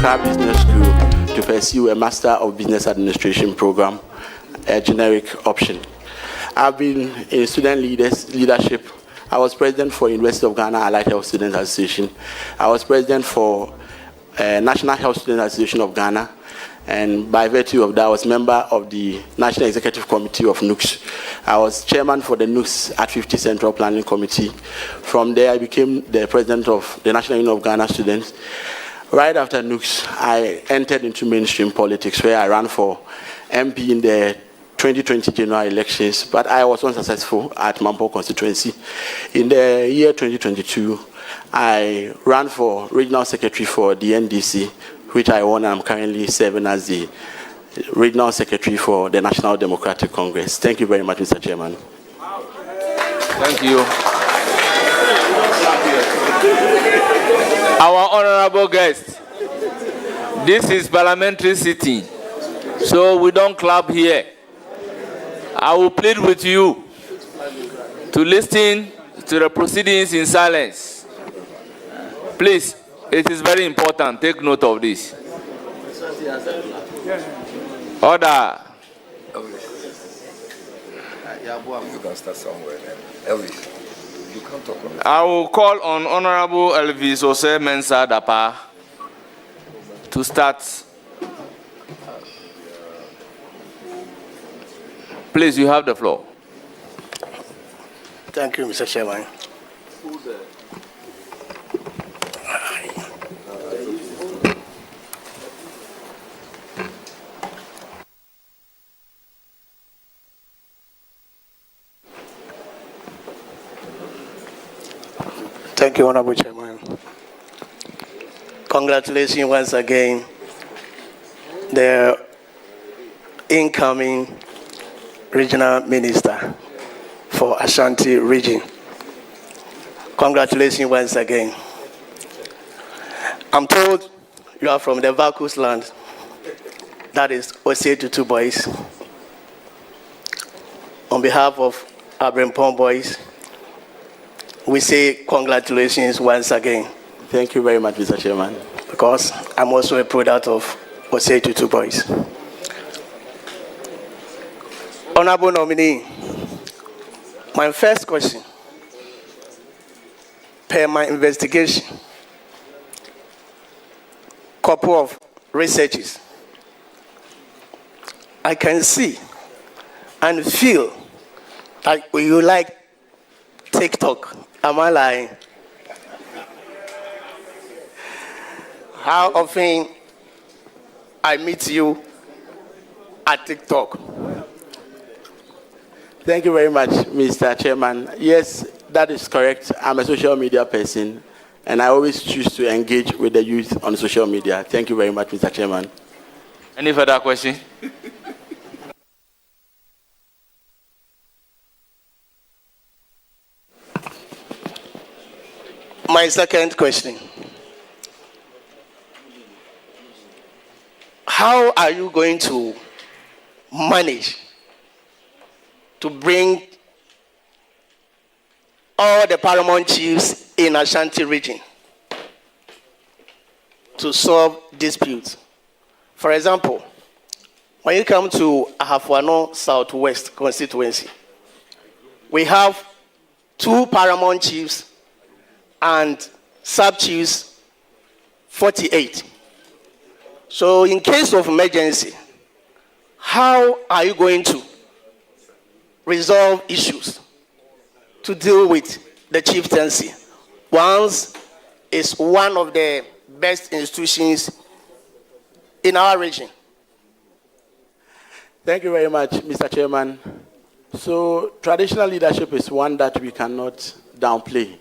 Accra Business School to pursue a Master of Business Administration program, a generic option. I've been in student leadership. I was president for University of Ghana Allied Health Students Association. I was president for National Health Students Association of Ghana. And by virtue of that, I was member of the National Executive Committee of NUCS. I was chairman for the NUCS at 50 Central Planning Committee. From there, I became the president of the National Union of Ghana Students. Right after NUCS, I entered into mainstream politics, where I ran for MP in the 2020 general elections, but I was unsuccessful at Mampo constituency. In the year 2022, I ran for regional secretary for the NDC, which I won, and I'm currently serving as the regional secretary for the National Democratic Congress. Thank you very much, Mr. Chairman. Thank you. Our honorable guest, this is parliamentary sitting, so we don't clap here. I will plead with you to listen to the proceedings in silence. Please, it is very important. Take note of this. Order. You can start somewhere. Elvis, you can't talk on this. I will call on Honorable Elvis Ose Mensah Dapa to start. Please, you have the floor. Thank you, Mr. Chairman. Thank you, Honorable Chairman. Congratulations once again, the incoming Regional Minister for Ashanti region. Congratulations once again. I'm told you are from the Vakus land, that is Osei boys. On behalf of Abrempong boys, we say congratulations once again. Thank you very much, Mr. Chairman. Because I'm also a product of Osei boys. Honorable nominee, my first question, per my investigation, couple of researches, I can see and feel like you like TikTok. Am I lying? How often I meet you at TikTok? Thank you very much, Mr. Chairman. Yes, that is correct. I'm a social media person, and I always choose to engage with the youth on social media. Thank you very much, Mr. Chairman. Any further question? My second question. How are you going to manage to bring all the paramount chiefs in Ashanti region to solve disputes? For example, when you come to Ahafuano Southwest constituency, we have 2 paramount chiefs and sub-chiefs 48. So in case of emergency, how are you going to resolve issues to deal with the chieftaincy? Once is one of the best institutions in our region. Thank you very much, Mr. Chairman. So traditional leadership is one that we cannot downplay,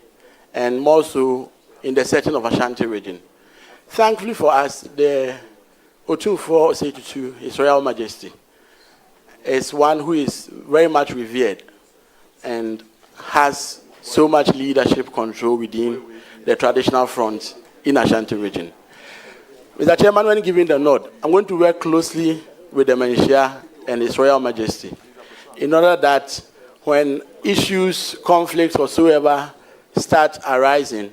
and more so in the setting of Ashanti region. Thankfully for us, the Otunfo Osei, His Royal Majesty, is one who is very much revered and has so much leadership control within the traditional front in Ashanti region. Mr. Chairman, when giving the nod, I'm going to work closely with the Menhia and His Royal Majesty in order that when issues, conflicts whatsoever start arising,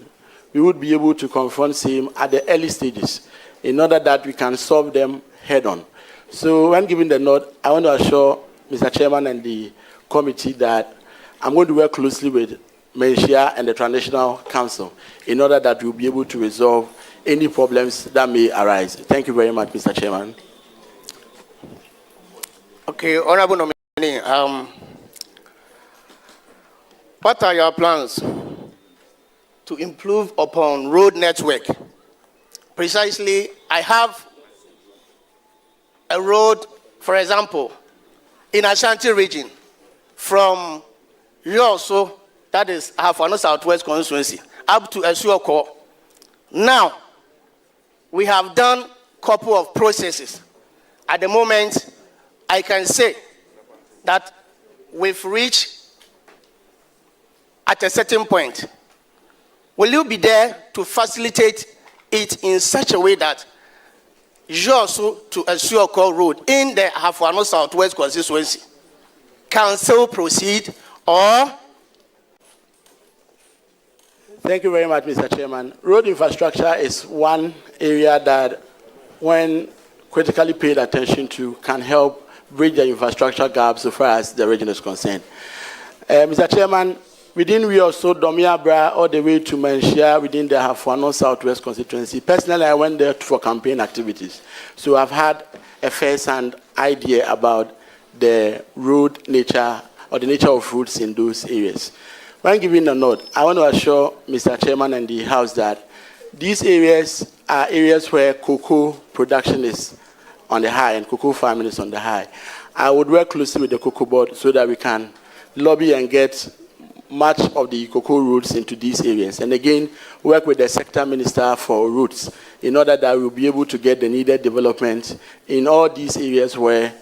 we would be able to confront him at the early stages in order that we can solve them head-on. So when giving the nod, I want to assure Mr. Chairman and the committee that I'm going to work closely with Menshia and the Transitional Council in order that we'll be able to resolve any problems that may arise. Thank you very much, Mr. Chairman. Okay, Honorable Nominee, what are your plans to improve upon road network? Precisely, I have a road, for example, in Ashanti region, from Yoso, that is Hafano Southwest constituency, up to Amoakohene. Now, we have done a couple of processes. At the moment, I can say that we've reached at a certain point. Will you be there to facilitate it in such a way that Yoso to Amoakohene road in the Hafano Southwest constituency can still proceed, or? Thank you very much, Mr. Chairman. Road infrastructure is one area that, when critically paid attention to, can help bridge the infrastructure gap so far as the region is concerned. Mr. Chairman, within we also Domia Bra all the way to Menshia within the Hafano Southwest constituency. Personally, I went there for campaign activities. So I've had a first-hand idea about the road nature or the nature of roads in those areas. When giving a nod, I want to assure Mr. Chairman and the House that these areas are areas where cocoa production is on the high and cocoa farming is on the high. I would work closely with the cocoa board so that we can lobby and get much of the cocoa routes into these areas. And again, work with the sector minister for routes in order that we'll be able to get the needed development in all these areas where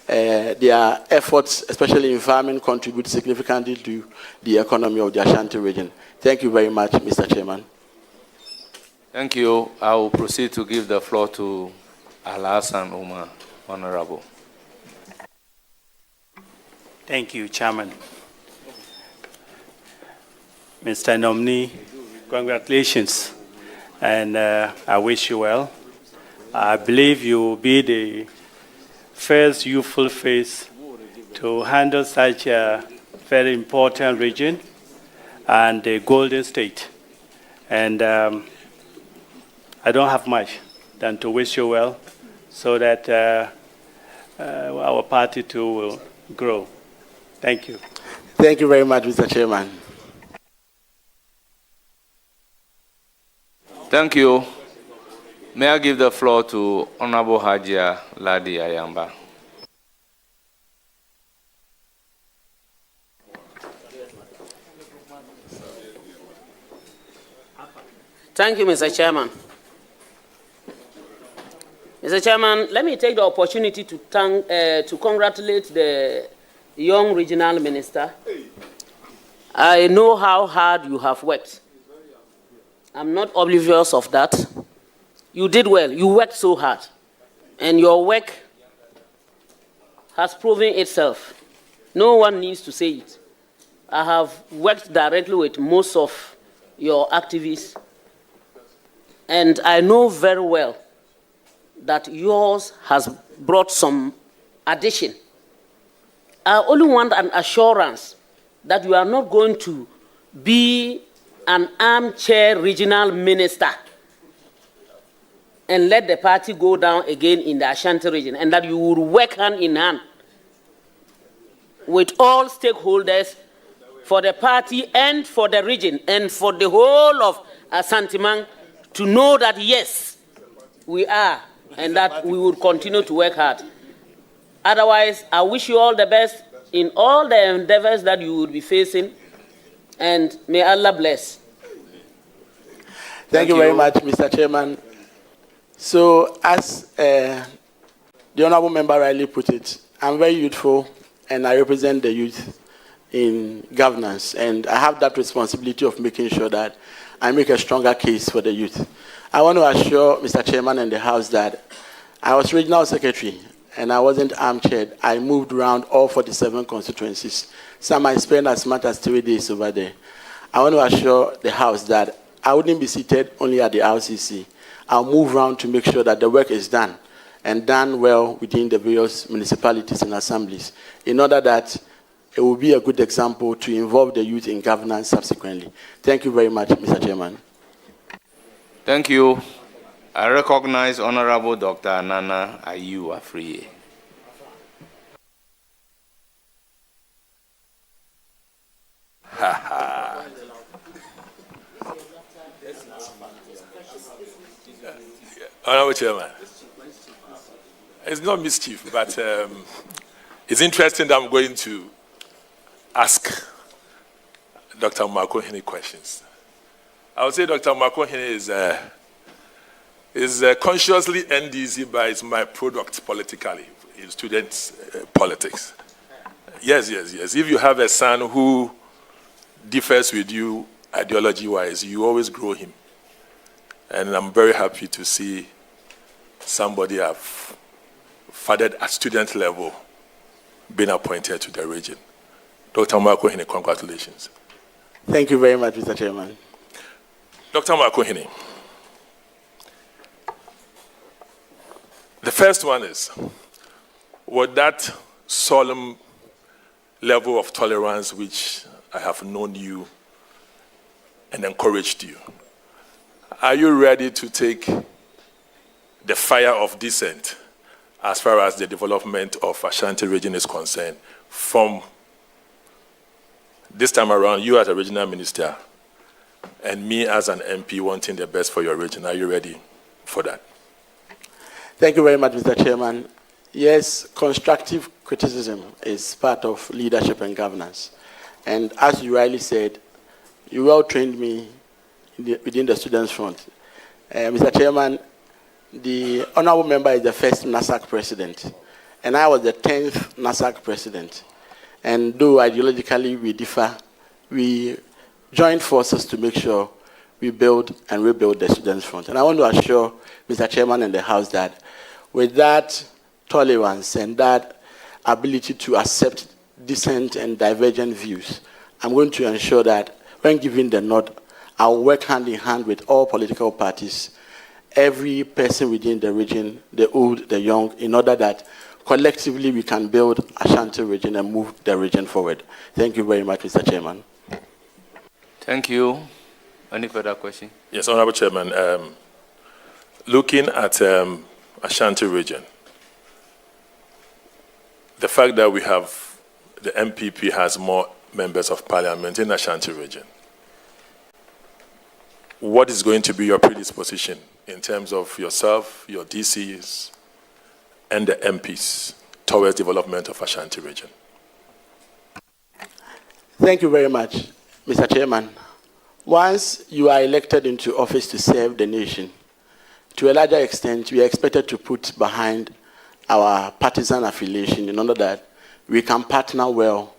their efforts, especially in farming, contribute significantly to the economy of the Ashanti region. Thank you very much, Mr. Chairman. Thank you. I will proceed to give the floor to Al-Hassan Umar, Honorable. Thank you, Chairman. Mr. Nominee, congratulations, and I wish you well. I believe you will be the first youthful face to handle such a very important region and the Golden State. And I don't have much than to wish you well so that our party too will grow. Thank you. Thank you very much, Mr. Chairman. Thank you. May I give the floor to Honorable Hajia Ladi Ayamba. Thank you, Mr. Chairman. Mr. Chairman, let me take the opportunity to congratulate the young regional minister. I know how hard you have worked. I'm not oblivious of that. You did well. You worked so hard. And your work has proven itself. No one needs to say it. I have worked directly with most of your activists. And I know very well that yours has brought some addition. I only want an assurance that you are not going to be an armchair regional minister and let the party go down again in the Ashanti region, and that you will work hand in hand with all stakeholders for the party and for the region and for the whole of Ashanti to know that, yes, we are, and that we will continue to work hard. Otherwise, I wish you all the best in all the endeavors that you will be facing, and may Allah bless. Thank you very much, Mr. Chairman. So, as the honorable member rightly put it, I'm very youthful, and I represent the youth in governance, and I have that responsibility of making sure that I make a stronger case for the youth. I want to assure Mr. Chairman and the House that I was regional secretary, and I wasn't armchaired. I moved around all 47 constituencies. Some I spent as much as 3 days over there. I want to assure the House that I wouldn't be seated only at the RCC. I'll move around to make sure that the work is done, and done well within the various municipalities and assemblies, in order that it will be a good example to involve the youth in governance subsequently. Thank you very much, Mr. Chairman. Thank you. I recognize Honorable Dr. Nana Ayu Afriye. Honorable Chairman, it's not mischief, but it's interesting that I'm going to ask Dr. Amoakohene questions. I would say Dr. Amoakohene is consciously NDC by its my product politically in students' politics. Yes. If you have a son who differs with you ideology-wise, you always grow him. And I'm very happy to see somebody I've fathered at student level being appointed to the region. Dr. Amoakohene, congratulations. Thank you very much, Mr. Chairman. Dr. Amoakohene, the first one is, with that solemn level of tolerance which I have known you and encouraged you, are you ready to take the fire of dissent as far as the development of Ashanti region is concerned from this time around, you as a regional minister and me as an MP wanting the best for your region? Are you ready for that? Thank you very much, Mr. Chairman. Yes, constructive criticism is part of leadership and governance. And as you rightly said, you well trained me within the Students' Front. Mr. Chairman, the honorable member is the first NASAC president, and I was the 10th NASAC president. And though ideologically we differ, we joined forces to make sure we build and rebuild the Students' Front. And I want to assure Mr. Chairman and the House that with that tolerance and that ability to accept dissent and divergent views, I'm going to ensure that when given the nod, I'll work hand in hand with all political parties, every person within the region, the old, the young, in order that collectively we can build Ashanti region and move the region forward. Thank you very much, Mr. Chairman. Thank you. Any further question? Yes, Honorable Chairman. Looking at Ashanti region, the fact that we have, the MPP has more members of parliament in Ashanti region, what is going to be your predisposition in terms of yourself, your DCs, and the MPs towards development of Ashanti region? Thank you very much, Mr. Chairman. Once you are elected into office to serve the nation, to a larger extent, we are expected to put behind our partisan affiliation in order that we can partner well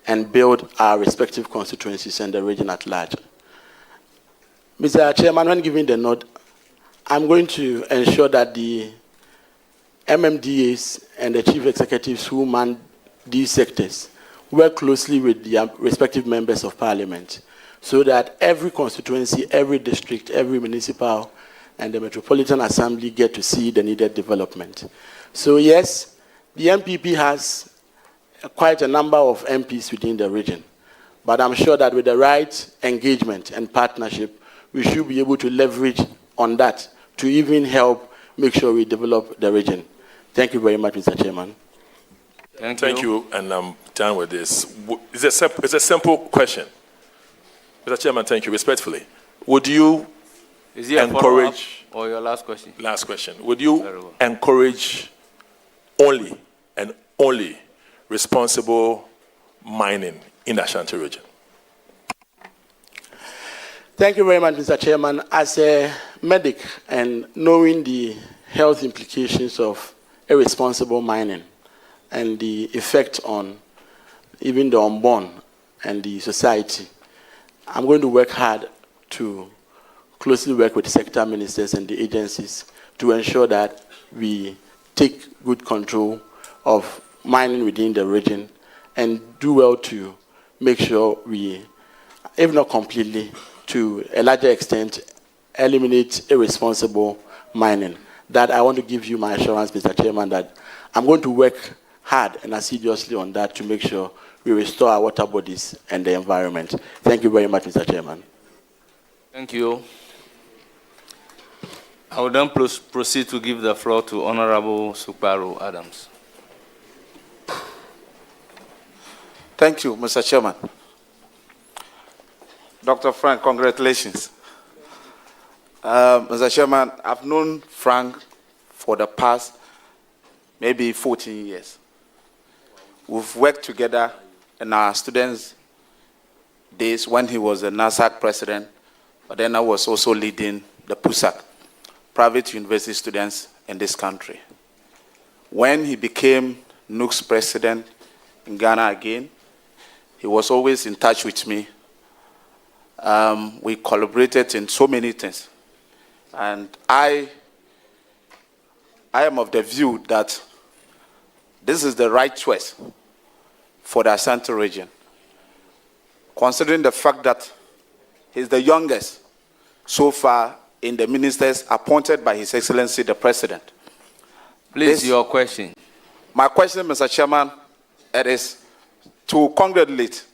and build our respective constituencies and the region at large. Mr. Chairman, when giving the nod, I'm going to ensure that the MMDAs and the chief executives who man these sectors work closely with the respective members of parliament so that every constituency, every district, every municipal, and the Metropolitan Assembly get to see the needed development. So yes, the MPP has quite a number of MPs within the region, but I'm sure that with the right engagement and partnership, we should be able to leverage on that to even help make sure we develop the region. Thank you very much, Mr. Chairman. Thank you, and I'm done with this. It's a simple question. Mr. Chairman, thank you, respectfully. Would you encourage... Or your last question? Last question. Would you encourage only and only responsible mining in the Ashanti region? Thank you very much, Mr. Chairman. As a medic and knowing the health implications of irresponsible mining and the effect on even the unborn and the society, I'm going to work hard to closely work with sector ministers and the agencies to ensure that we take good control of mining within the region and do well to make sure we, if not completely, to a larger extent, eliminate irresponsible mining. That I want to give you my assurance, Mr. Chairman, that I'm going to work hard and assiduously on that to make sure we restore our water bodies and the environment. Thank you very much, Mr. Chairman. Thank you. I will then proceed to give the floor to Honorable Sukparu Adams. Thank you, Mr. Chairman. Dr. Frank, congratulations. Mr. Chairman, I've known Frank for the past maybe 14 years. We've worked together in our students' days when he was the NASAC president, but then I was also leading the PUSAC, private university students in this country. When he became NUC's president in Ghana again, he was always in touch with me. We collaborated in so many things. And I am of the view that this is the right choice for the Ashanti region, considering the fact that he's the youngest so far in the ministers appointed by His Excellency the President. Please, your question. My question, Mr. Chairman, it is to congratulate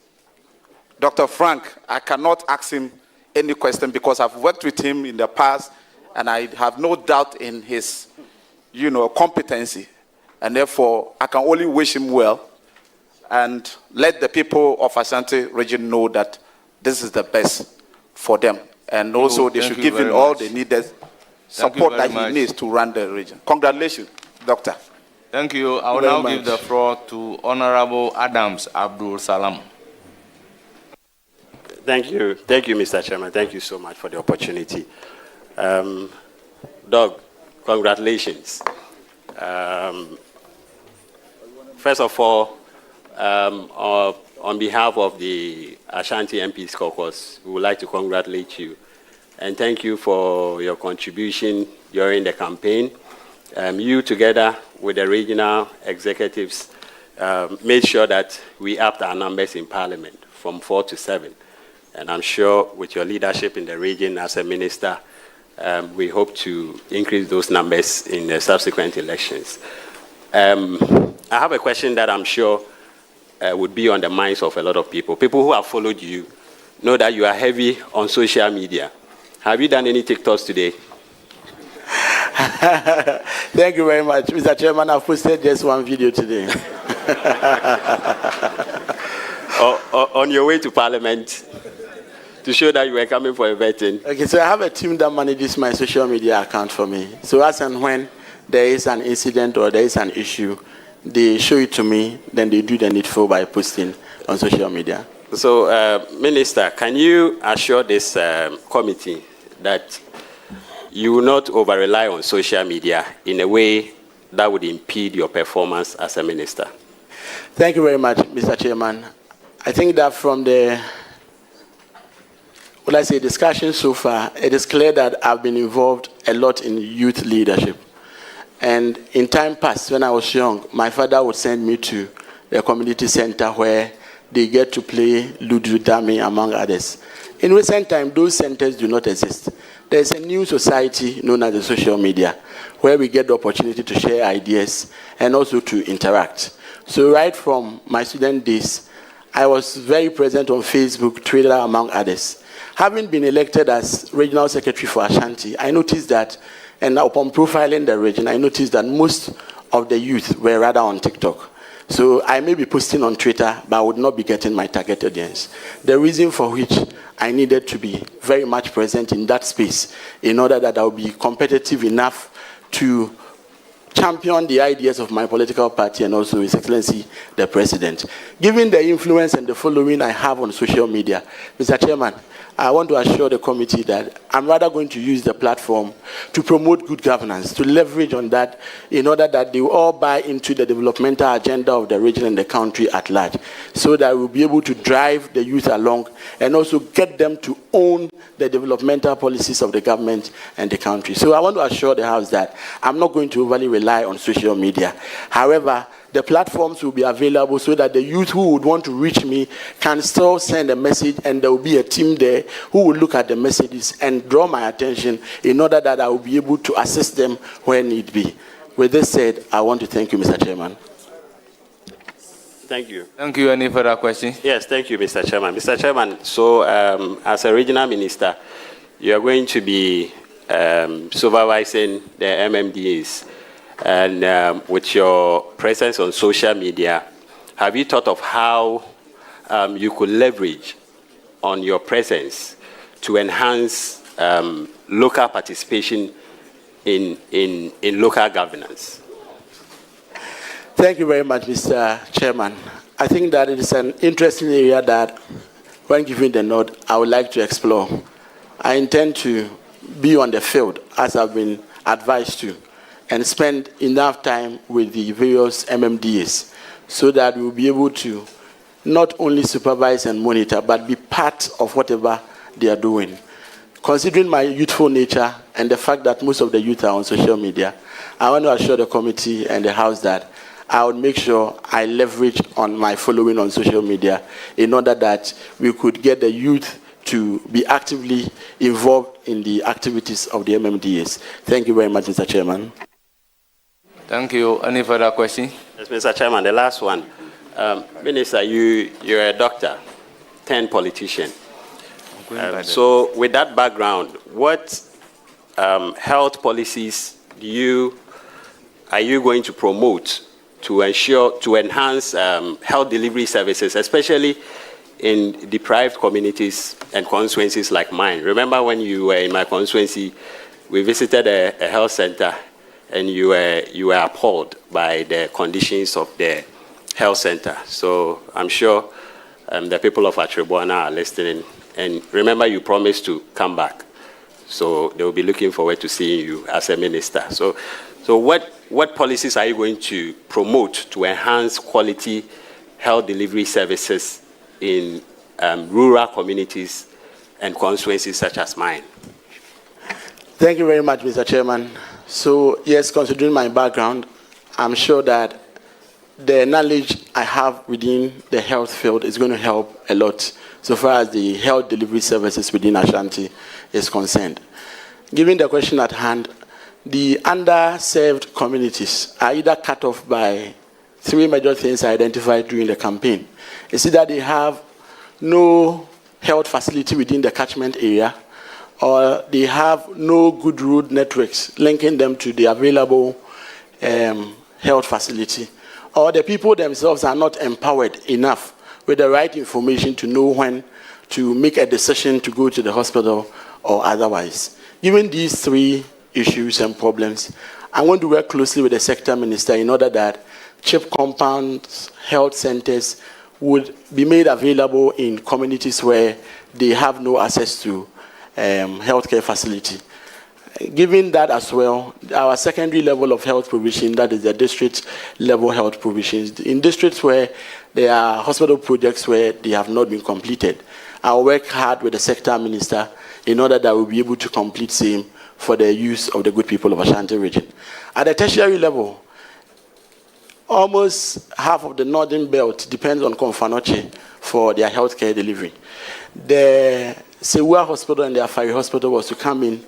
Dr. Frank. I cannot ask him any question because I've worked with him in the past and I have no doubt in his, competency. And therefore, I can only wish him well and let the people of Ashanti region know that this is the best for them. And also, they should give him all the needed support that he needs to run the region. Congratulations, Doctor. Thank you. I will now give the floor to Honorable Adams Abdul Salam. Thank you, Mr. Chairman. Thank you so much for the opportunity. Doug, congratulations. First of all, on behalf of the Ashanti MPs Caucus, we would like to congratulate you and thank you for your contribution during the campaign. You, together with the regional executives, made sure that we upped our numbers in Parliament from 4 to 7. And I'm sure with your leadership in the region as a minister, we hope to increase those numbers in the subsequent elections. I have a question that I'm sure would be on the minds of a lot of people. People who have followed you know that you are heavy on social media. Have you done any TikToks today? Thank you very much, Mr. Chairman. I've posted just one video today. On your way to Parliament, to show that you were coming for a vetting. Okay, so I have a team that manages my social media account for me. So as and when there is an incident or there is an issue, they show it to me, then they do the needful by posting on social media. So, Minister, can you assure this committee that you will not over-rely on social media in a way that would impede your performance as a minister? Thank you very much, Mr. Chairman. I think that from the discussion so far, it is clear that I've been involved a lot in youth leadership. And in time past, when I was young, my father would send me to the community center where they get to play Ludu Dami, among others. In recent time, those centers do not exist. There's a new society known as the social media, where we get the opportunity to share ideas and also to interact. So right from my student days, I was very present on Facebook, Twitter, among others. Having been elected as regional secretary for Ashanti, I noticed that, and upon profiling the region, I noticed that most of the youth were rather on TikTok. So I may be posting on Twitter, but I would not be getting my target audience. The reason for which I needed to be very much present in that space in order that I would be competitive enough to champion the ideas of my political party and also His Excellency the President. Given the influence and the following I have on social media, Mr. Chairman, I want to assure the committee that I'm rather going to use the platform to promote good governance, to leverage on that in order that they will all buy into the developmental agenda of the region and the country at large, so that we'll be able to drive the youth along and also get them to own the developmental policies of the government and the country. So I want to assure the House that I'm not going to overly rely on social media. However, the platforms will be available so that the youth who would want to reach me can still send a message, and there will be a team there who will look at the messages and draw my attention in order that I will be able to assist them where need be. With this said, I want to thank you, Mr. Chairman. Thank you. Thank you. Any further questions? Yes, thank you, Mr. Chairman. Mr. Chairman, so as a regional minister, you are going to be supervising the MMDAs. And with your presence on social media, have you thought of how you could leverage on your presence to enhance local participation in local governance? Thank you very much, Mr. Chairman. I think that it is an interesting area that, when given the nod, I would like to explore. I intend to be on the field, as I've been advised to, and spend enough time with the various MMDAs so that we'll be able to not only supervise and monitor, but be part of whatever they are doing. Considering my youthful nature and the fact that most of the youth are on social media, I want to assure the committee and the House that I would make sure I leverage on my following on social media in order that we could get the youth to be actively involved in the activities of the MMDAs. Thank you very much, Mr. Chairman. Thank you. Any further questions? Yes, Mr. Chairman, the last one. Minister, you're a doctor, 10 politician. So with that background, what health policies are you going to promote to enhance health delivery services, especially in deprived communities and constituencies like mine? Remember when you were in my constituency, we visited a health center, and you were appalled by the conditions of the health center. So I'm sure the people of Atrebuana are listening. And remember, you promised to come back. So they will be looking forward to seeing you as a minister. So what policies are you going to promote to enhance quality health delivery services in rural communities and constituencies such as mine? Thank you very much, Mr. Chairman. So, yes, considering my background, I'm sure that the knowledge I have within the health field is going to help a lot so far as the health delivery services within Ashanti is concerned. Given the question at hand, the underserved communities are either cut off by three major things I identified during the campaign. It's either they have no health facility within the catchment area, or they have no good road networks linking them to the available health facility, or the people themselves are not empowered enough with the right information to know when to make a decision to go to the hospital or otherwise. Given these three issues and problems, I want to work closely with the sector minister in order that CHIP compounds, health centers would be made available in communities where they have no access to healthcare facility. Given that as well, our secondary level of health provision, that is the district level health provisions, in districts where there are hospital projects where they have not been completed, I'll work hard with the sector minister in order that we'll be able to complete same for the use of the good people of Ashanti region. At the tertiary level, almost half of the northern belt depends on Konfanoche for their healthcare delivery. The Sewua Hospital and the Afari Hospital was to come in,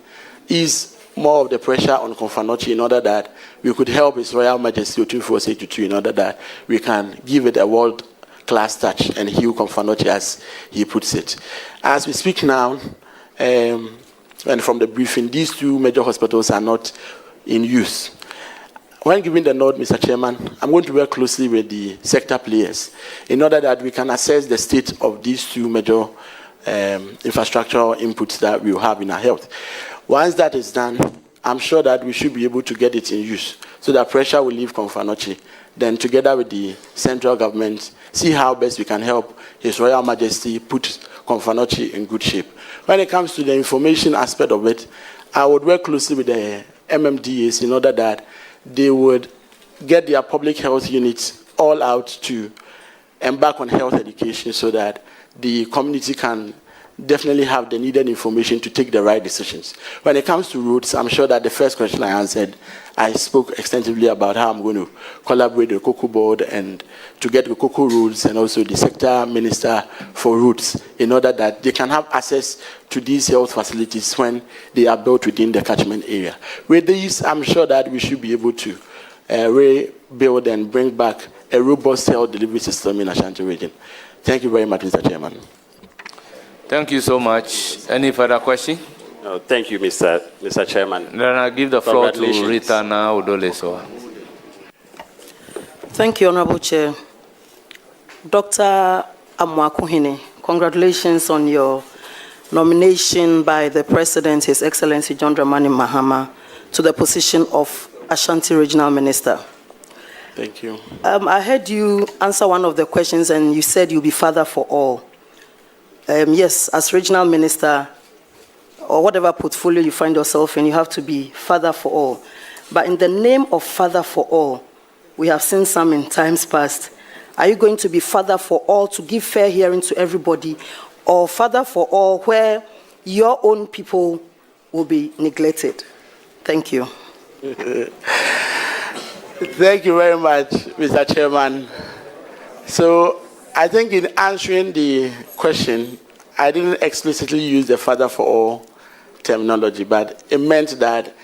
ease more of the pressure on Konfanoche in order that we could help His Royal Majesty Otunfo Osei in order that we can give it a world-class touch and heal Konfanoche as he puts it. As we speak now, and from the briefing, these two major hospitals are not in use. When giving the nod, Mr. Chairman, I'm going to work closely with the sector players in order that we can assess the state of these two major infrastructural inputs that we will have in our health. Once that is done, I'm sure that we should be able to get it in use so that pressure will leave Konfanoche. Then together with the central government, see how best we can help His Royal Majesty put Konfanoche in good shape. When it comes to the information aspect of it, I would work closely with the MMDAs in order that they would get their public health units all out to embark on health education so that the community can definitely have the needed information to take the right decisions. When it comes to roads, I'm sure that the first question I answered, I spoke extensively about how I'm going to collaborate with the Cocoa Board and to get the Cocoa roads and also the sector minister for roads in order that they can have access to these health facilities when they are built within the catchment area. With these, I'm sure that we should be able to rebuild and bring back a robust health delivery system in Ashanti region. Thank you very much, Mr. Chairman. Thank you so much. Any further question? No, thank you, Mr. Chairman. Then I give the floor to Rita now, Udoleso. Thank you, Honorable Chair. Dr. Amoakohene, congratulations on your nomination by the President, His Excellency John Dramani Mahama, to the position of Ashanti Regional Minister. Thank you. I heard you answer one of the questions and you said you'll be father for all. Yes, as regional minister, or whatever portfolio you find yourself in, you have to be father for all. But in the name of father for all, we have seen some in times past. Are you going to be father for all to give fair hearing to everybody, or father for all where your own people will be neglected? Thank you. Thank you very much, Mr. Chairman. So I think in answering the question, I didn't explicitly use the father for all terminology, but it meant that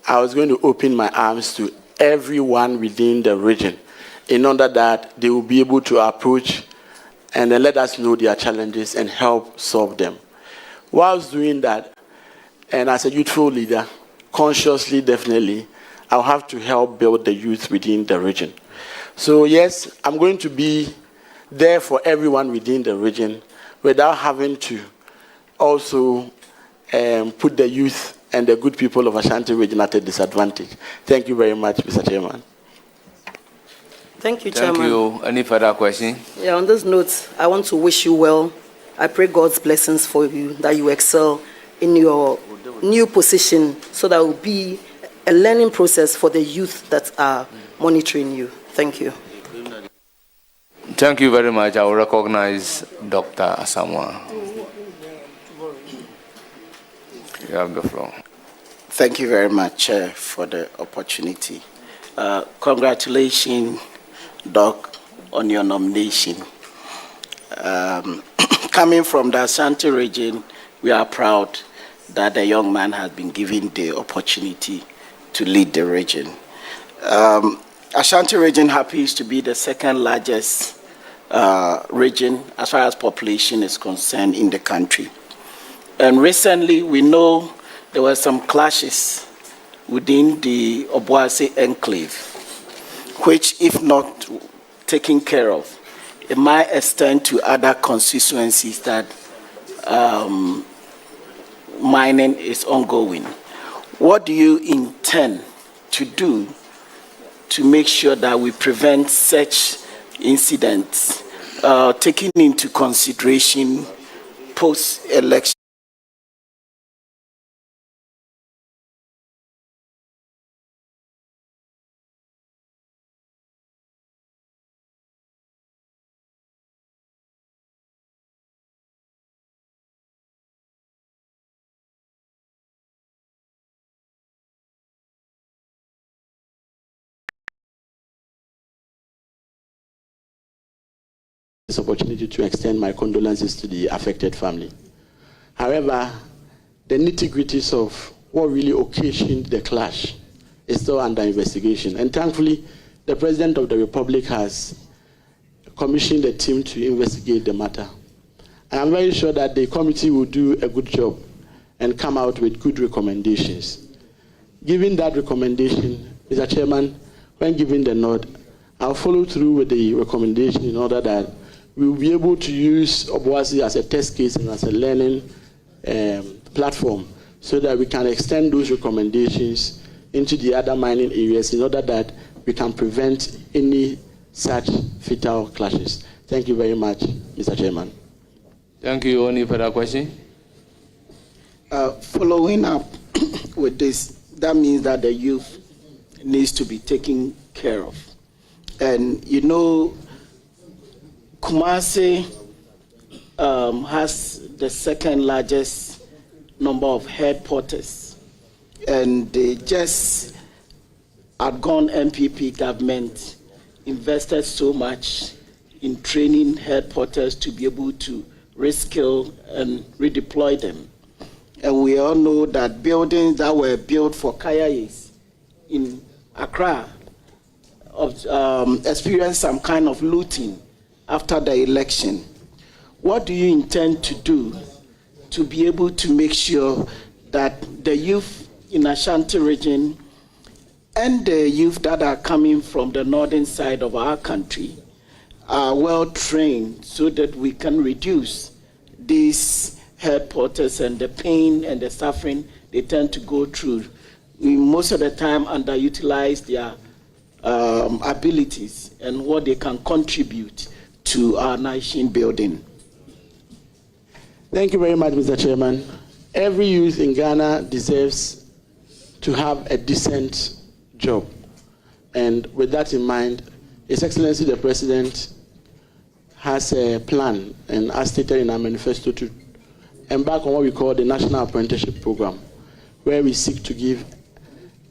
I was going to open my arms to everyone within the region in order that they will be able to approach and then let us know their challenges and help solve them. Whilst doing that, and as a youthful leader, consciously, definitely, I'll have to help build the youth within the region. So yes, I'm going to be there for everyone within the region without having to also put the youth and the good people of Ashanti region at a disadvantage. Thank you very much, Mr. Chairman. Thank you, Chairman. Thank you. Any further question? Yeah, on this note, I want to wish you well. I pray God's blessings for you, that you excel in your new position, so that will be a learning process for the youth that are monitoring you. Thank you. Thank you very much. I will recognize Dr. Asamoah. You have the floor. Thank you very much for the opportunity. Congratulations, Doc, on your nomination. Coming from the Ashanti region, we are proud that the young man has been given the opportunity to lead the region. Ashanti region happens to be the second largest region as far as population is concerned in the country. And recently, we know there were some clashes within the Obuasi enclave, which, if not taken care of, it might extend to other constituencies that mining is ongoing. What do you intend to do to make sure that we prevent such incidents, taking into consideration post-election? This opportunity to extend my condolences to the affected family. However, the nitty-gritties of what really occasioned the clash is still under investigation. And thankfully, the President of the Republic has commissioned a team to investigate the matter. And I'm very sure that the committee will do a good job and come out with good recommendations. Given that recommendation, Mr. Chairman, when given the nod, I'll follow through with the recommendation in order that we will be able to use Obuasi as a test case and as a learning platform so that we can extend those recommendations into the other mining areas in order that we can prevent any such fatal clashes. Thank you very much, Mr. Chairman. Thank you. Any further question? Following up with this, that means that the youth needs to be taken care of. And you know, Kumasi has the second largest number of headquarters, and they just outgone MPP government invested so much in training headquarters to be able to reskill and redeploy them. And we all know that buildings that were built for Kayayes in Accra experienced some kind of looting after the election. What do you intend to do to be able to make sure that the youth in Ashanti region and the youth that are coming from the northern side of our country are well trained so that we can reduce these headquarters and the pain and the suffering they tend to go through? We most of the time underutilize their abilities and what they can contribute to our nation building. Thank you very much, Mr. Chairman. Every youth in Ghana deserves to have a decent job. And with that in mind, His Excellency the President has a plan, and as stated in our manifesto, to embark on what we call the National Apprenticeship Program, where we seek to give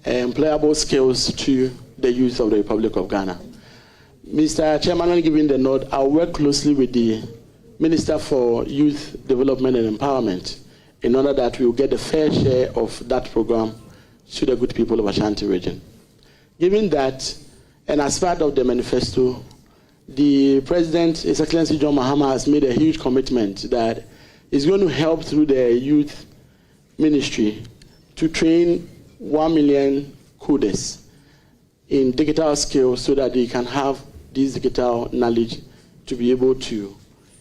employable skills to the youth of the Republic of Ghana. Mr. Chairman, when giving the nod, I'll work closely with the Minister for Youth Development and Empowerment in order that we will get the fair share of that program to the good people of Ashanti region. Given that, and as part of the manifesto, the President, His Excellency John Mahama, has made a huge commitment that he's going to help through the youth ministry to train 1 million coders in digital skills so that they can have this digital knowledge to be able to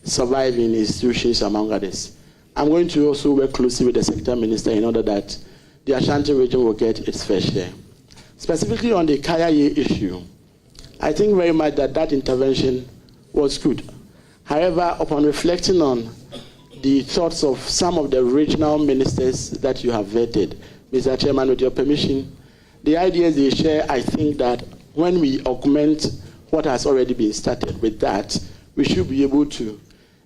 survive in institutions, among others. I'm going to also work closely with the Secretary Minister in order that the Ashanti region will get its fair share. Specifically on the Kayaye issue, I think very much that that intervention was good. However, upon reflecting on the thoughts of some of the regional ministers that you have vetted, Mr. Chairman, with your permission, the ideas they share, I think that when we augment what has already been started with that, we should be able to,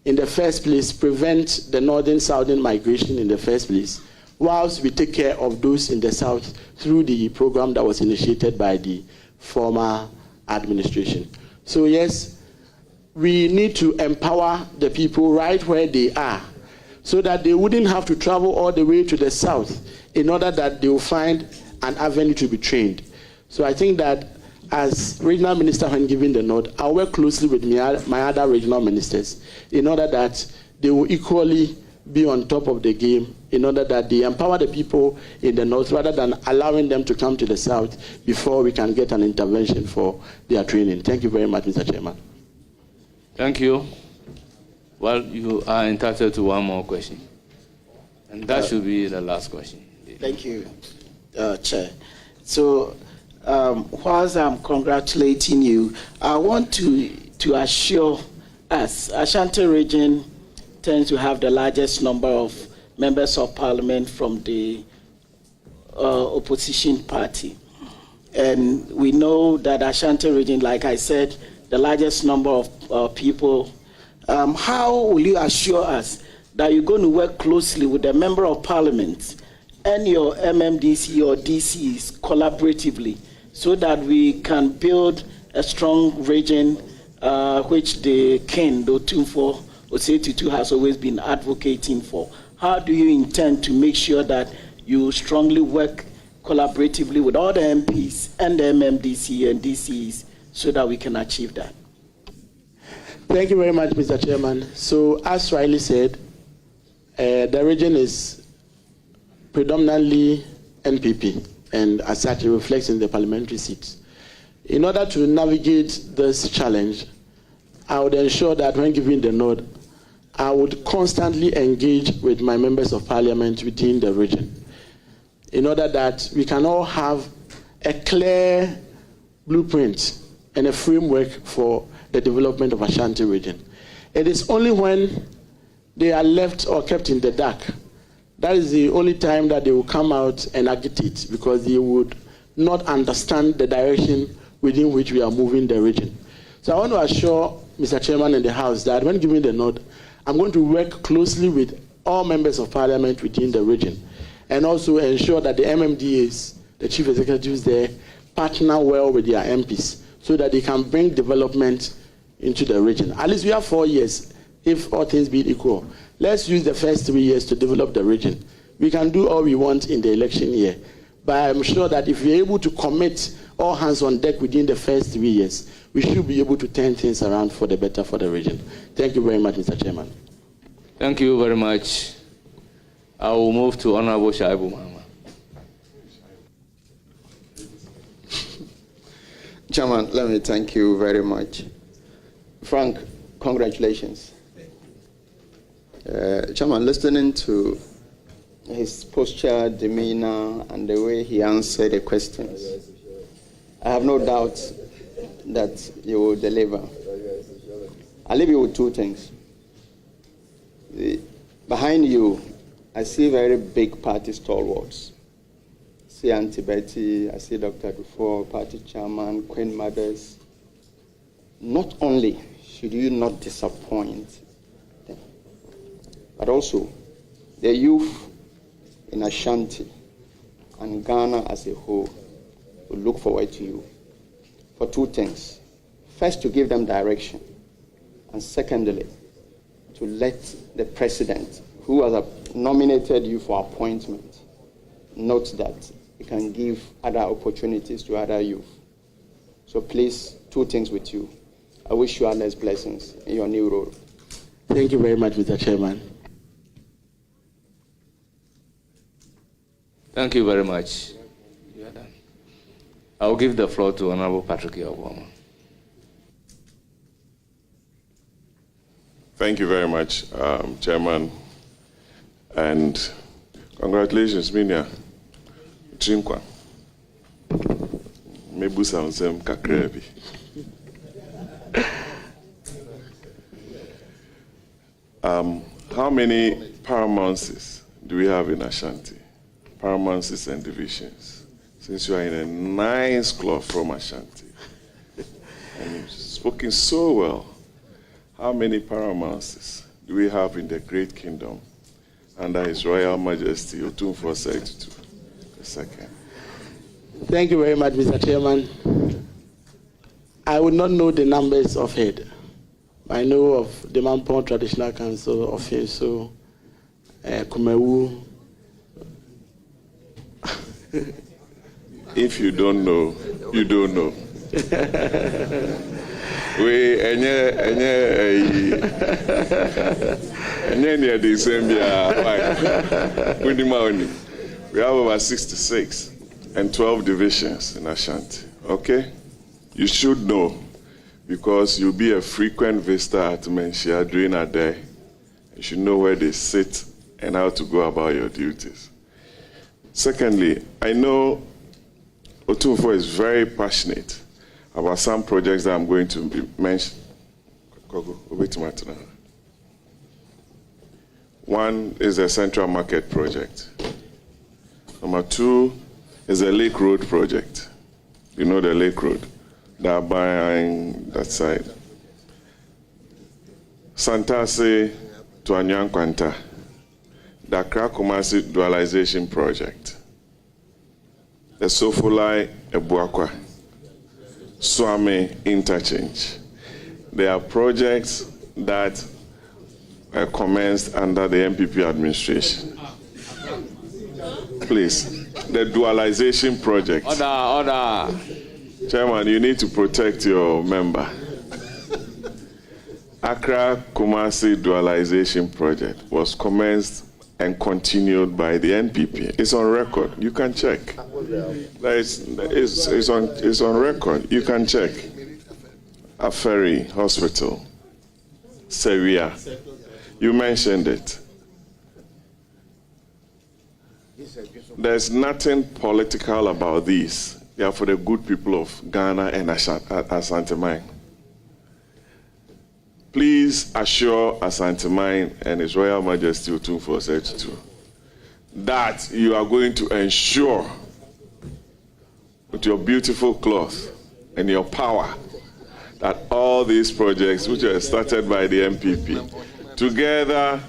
in the first place, prevent the northern-southern migration in the first place, whilst we take care of those in the south through the program that was initiated by the former administration. So yes, we need to empower the people right where they are so that they wouldn't have to travel all the way to the south in order that they will find an avenue to be trained. So I think that as regional minister, when giving the nod, I'll work closely with my other regional ministers in order that they will equally be on top of the game in order that they empower the people in the north rather than allowing them to come to the south before we can get an intervention for their training. Thank you very much, Mr. Chairman. Thank you. Well, you are entitled to one more question. And that should be the last question. Thank you, Chair. So, whilst I'm congratulating you, I want to assure us, Ashanti region tends to have the largest number of members of parliament from the opposition party. And we know that Ashanti region, like I said, the largest number of people. How will you assure us that you're going to work closely with the member of parliament and your MMDC or DCs collaboratively so that we can build a strong region which the King, the Otumfo, Osei has always been advocating for? How do you intend to make sure that you strongly work collaboratively with all the MPs and the MMDC and DCs so that we can achieve that? Thank you very much, Mr. Chairman. So, as Riley said, the region is predominantly NPP, and as such, it reflects in the parliamentary seats. In order to navigate this challenge, I would ensure that when giving the nod, I would constantly engage with my members of parliament within the region in order that we can all have a clear blueprint and a framework for the development of Ashanti region. It is only when they are left or kept in the dark, that is the only time that they will come out and agitate, because they would not understand the direction within which we are moving the region. So I want to assure Mr. Chairman and the House that when giving the nod, I'm going to work closely with all members of parliament within the region and also ensure that the MMDAs, the chief executives there, partner well with their MPs so that they can bring development into the region. At least we have 4 years, if all things be equal. Let's use the first 3 years to develop the region. We can do all we want in the election year, but I'm sure that if we're able to commit all hands on deck within the first 3 years, we should be able to turn things around for the better for the region. Thank you very much, Mr. Chairman. Thank you very much. I will move to Honorable Shaibu Mama. Chairman, let me thank you very much. Frank, congratulations. Chairman, listening to his posture, demeanor, and the way he answered the questions, I have no doubt that you will deliver. I'll leave you with 2 things. Behind you, I see very big party stalwarts. I see Auntie Betty, I see Dr. Dufour, party chairman, Queen Mothers. Not only should you not disappoint them, but also the youth in Ashanti and Ghana as a whole will look forward to you for 2 things. First, to give them direction, and secondly, to let the president, who has nominated you for appointment, note that he can give other opportunities to other youth. So please, 2 things with you. I wish you Allah's blessings in your new role. Thank you very much, Mr. Chairman. Thank you very much. I will give the floor to Honorable Patrick Obama. Thank you very much, Chairman, and congratulations, Minia. Chinkwa. Mebusa unsem kakrebi. How many paramounces do we have in Ashanti? Paramounces and divisions. Since you are in a nice club from Ashanti, and you've spoken so well, how many paramounces do we have in the great kingdom under His Royal Majesty Otumfuo Osei II? Thank you very much, Mr. Chairman. I would not know the numbers of head. I know of the Mampong Traditional Council of Yeso, Kumewu. If you don't know, you don't know. We have over 66 and 12 divisions in Ashanti. Okay? You should know, because you'll be a frequent visitor at Menshia during a day. You should know where they sit and how to go about your duties. Secondly, I know Otumfuo is very passionate about some projects that I'm going to mention. One is the Central Market project. Number 2 is the Lake Road project. You know the Lake Road, that behind that side. Santase to Anyankwanta, the Accra Kumasi dualization project. The Sofolai Ebuakwa, Swami interchange. They are projects that commenced under the MPP administration. Please, the dualization project. Order. Chairman, you need to protect your member. Accra Kumasi dualization project was commenced and continued by the NPP. It's on record. You can check. It's on record. You can check. Aferi Hospital, Sevilla. You mentioned it. There's nothing political about these. They are for the good people of Ghana and Ashanti Mine. Please assure Ashanti Mine and His Royal Majesty Otumfuo Osei II that you are going to ensure with your beautiful cloth and your power that all these projects which were started by the MPP together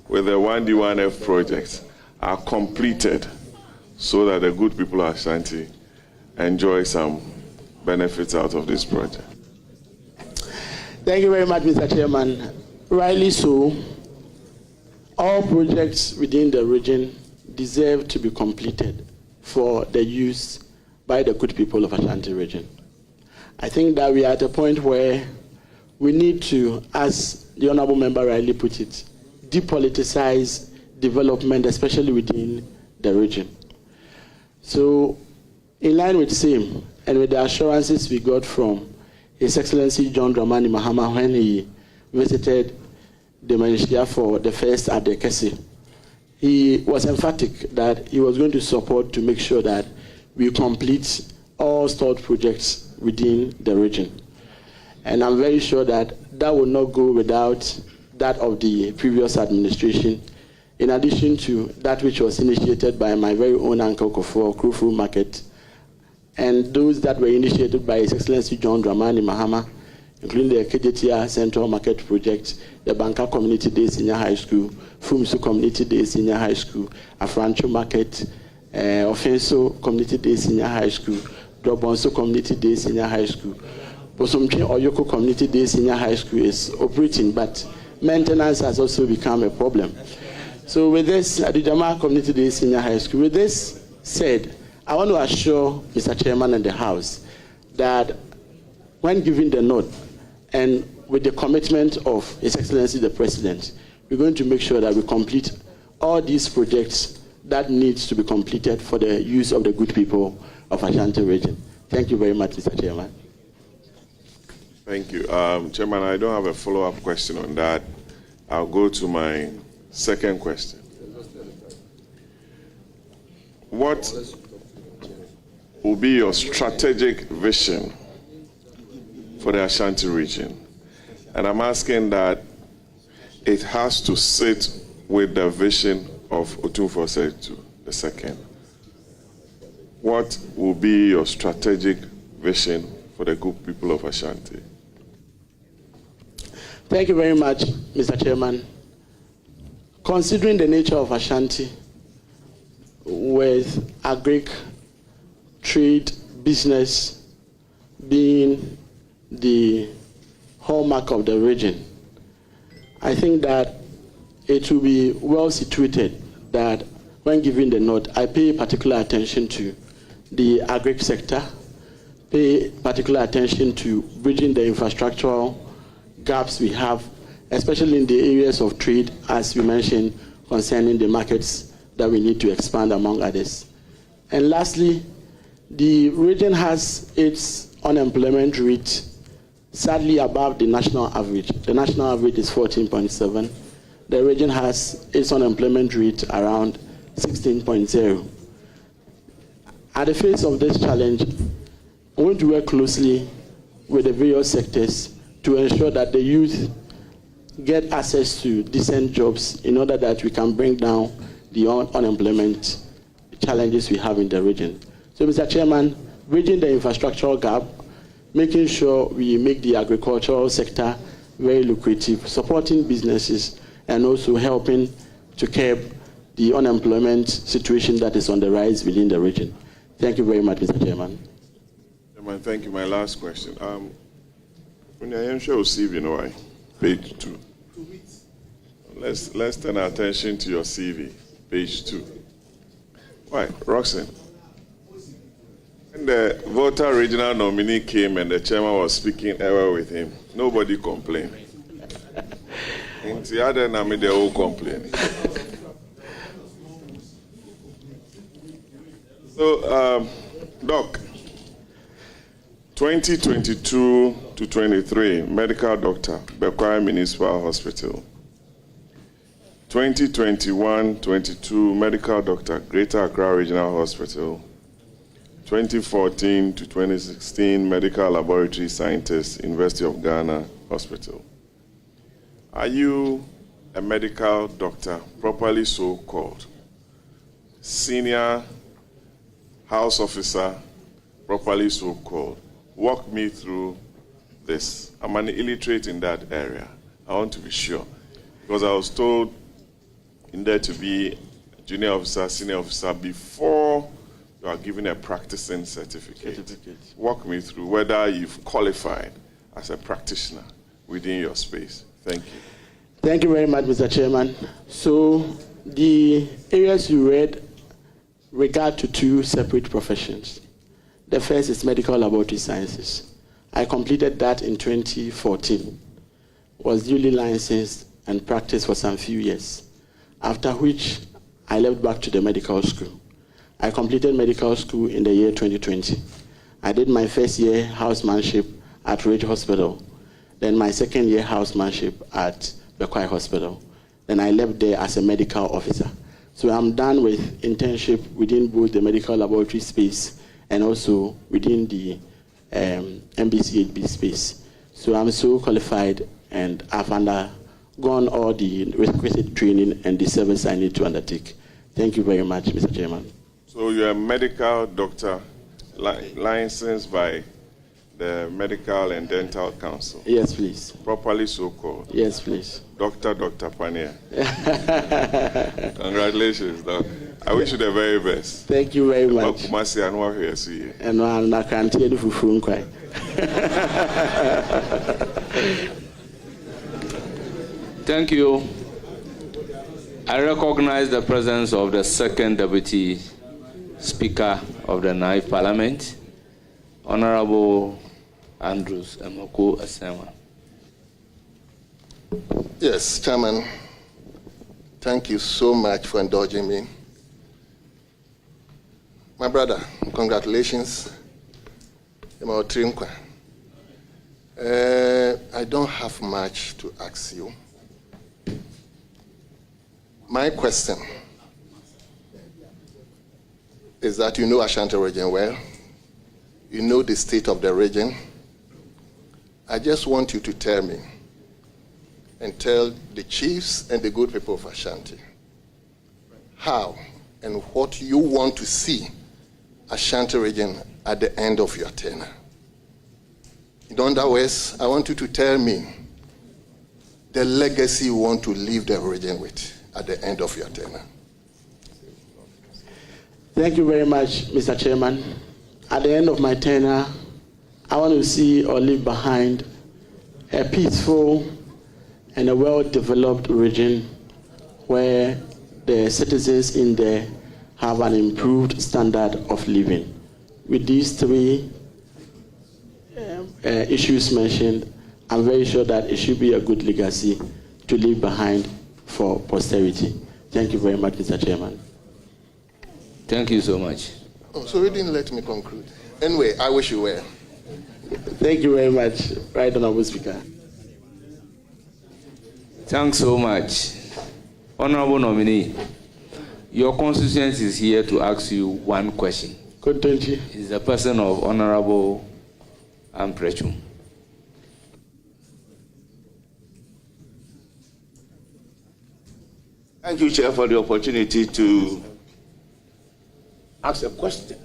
with the 1D1F projects, are completed so that the good people of Ashanti enjoy some benefits out of this project. Thank you very much, Mr. Chairman. Rightly so, all projects within the region deserve to be completed for the use by the good people of Ashanti region. I think that we are at a point where we need to, as the Honorable Member rightly put it, depoliticize development, especially within the region. So, in line with same, and with the assurances we got from His Excellency John Dramani Mahama when he visited the Malaysia for the first at the Kesi, he was emphatic that he was going to support to make sure that we complete all stalled projects within the region. And I'm very sure that that will not go without that of the previous administration, in addition to that which was initiated by my very own uncle Kofor, Krufu Market, and those that were initiated by His Excellency John Dramani Mahama, including the KJTR Central Market Project, the Banka Community Day Senior High School, Fumsu Community Day Senior High School, Afrancho Market, Offenso Community Day Senior High School, Dobonso Community Day Senior High School. Bosomtwe Oyoko Community Day Senior High School is operating, but maintenance has also become a problem. So with this, Adijama Community Day Senior High School, with this said, I want to assure Mr. Chairman and the House that when giving the nod and with the commitment of His Excellency the President, we're going to make sure that we complete all these projects that needs to be completed for the use of the good people of Ashanti region. Thank you very much, Mr. Chairman. Thank you. Chairman, I don't have a follow-up question on that. I'll go to my second question. What will be your strategic vision for the Ashanti region? And I'm asking that it has to sit with the vision of Otumfuo Osei II. What will be your strategic vision for the good people of Ashanti? Thank you very much, Mr. Chairman. Considering the nature of Ashanti, with agric, trade, business being the hallmark of the region, I think that it will be well situated that when giving the nod, I pay particular attention to the agric sector, pay particular attention to bridging the infrastructural gaps we have, especially in the areas of trade, as we mentioned, concerning the markets that we need to expand, among others. And lastly, the region has its unemployment rate sadly above the national average. The national average is 14.7. The region has its unemployment rate around 16.0. At the face of this challenge, we want to work closely with the various sectors to ensure that the youth get access to decent jobs in order that we can bring down the unemployment challenges we have in the region. So, Mr. Chairman, bridging the infrastructural gap, making sure we make the agricultural sector very lucrative, supporting businesses, and also helping to curb the unemployment situation that is on the rise within the region. Thank you very much, Mr. Chairman. Chairman, thank you. My last question. When I am sure CV, why? Page 2. Let's turn our attention to your CV, page 2. Why, Roxanne? When the voter regional nominee came and the chairman was speaking ever with him, nobody complained. In the other name, they all complaining. So, Doc, 2022 to 23, medical doctor, Bekwai Municipal Hospital. 2021-22, medical doctor, Greater Accra Regional Hospital. 2014 to 2016, medical laboratory scientist, University of Ghana Hospital. Are you a medical doctor, properly so called? Senior house officer, properly so called? Walk me through this. I'm an illiterate in that area. I want to be sure. Because I was told in there to be junior officer, senior officer before you are given a practicing certificate. Walk me through whether you've qualified as a practitioner within your space. Thank you. Thank you very much, Mr. Chairman. So the areas you read regard to two separate professions. The first is medical laboratory sciences. I completed that in 2014, was duly licensed and practiced for some few years, after which I left back to the medical school. I completed medical school in the year 2020. I did my first year housemanship at Ridge Hospital, then my second year housemanship at Bekwai Hospital. Then I left there as a medical officer. So I'm done with internship within both the medical laboratory space and also within the MBCHB space. So I'm so qualified and I've undergone all the requisite training and the service I need to undertake. Thank you very much, Mr. Chairman. So you're a medical doctor licensed by the Medical and Dental Council? Yes, please. Properly so called? Yes, please. Dr. Pania. Congratulations, Doc. I wish you the very best. Thank you very much. And I can't hear the phone cry. Thank you. I recognize the presence of the second Deputy Speaker of the Naif Parliament, Honorable Andrews Amoakohene. Yes, Chairman, thank you so much for indulging me. My brother, congratulations. I don't have much to ask you. My question is that you know Ashanti region well. You know the state of the region. I just want you to tell me and tell the chiefs and the good people of Ashanti how and what you want to see Ashanti region at the end of your tenure. In other words, I want you to tell me the legacy you want to leave the region with at the end of your tenure. Thank you very much, Mr. Chairman. At the end of my tenure, I want to see or leave behind a peaceful and a well-developed region where the citizens in there have an improved standard of living. With these three issues mentioned, I'm very sure that it should be a good legacy to leave behind for posterity. Thank you very much, Mr. Chairman. Thank you so much. Oh, so you didn't let me conclude. Anyway, I wish you well. Thank you very much, Right Honorable Speaker. Thanks so much. Honorable nominee, your constituency is here to ask you one question. It's the person of Honorable Amprechu. Thank you, Chair, for the opportunity to ask a question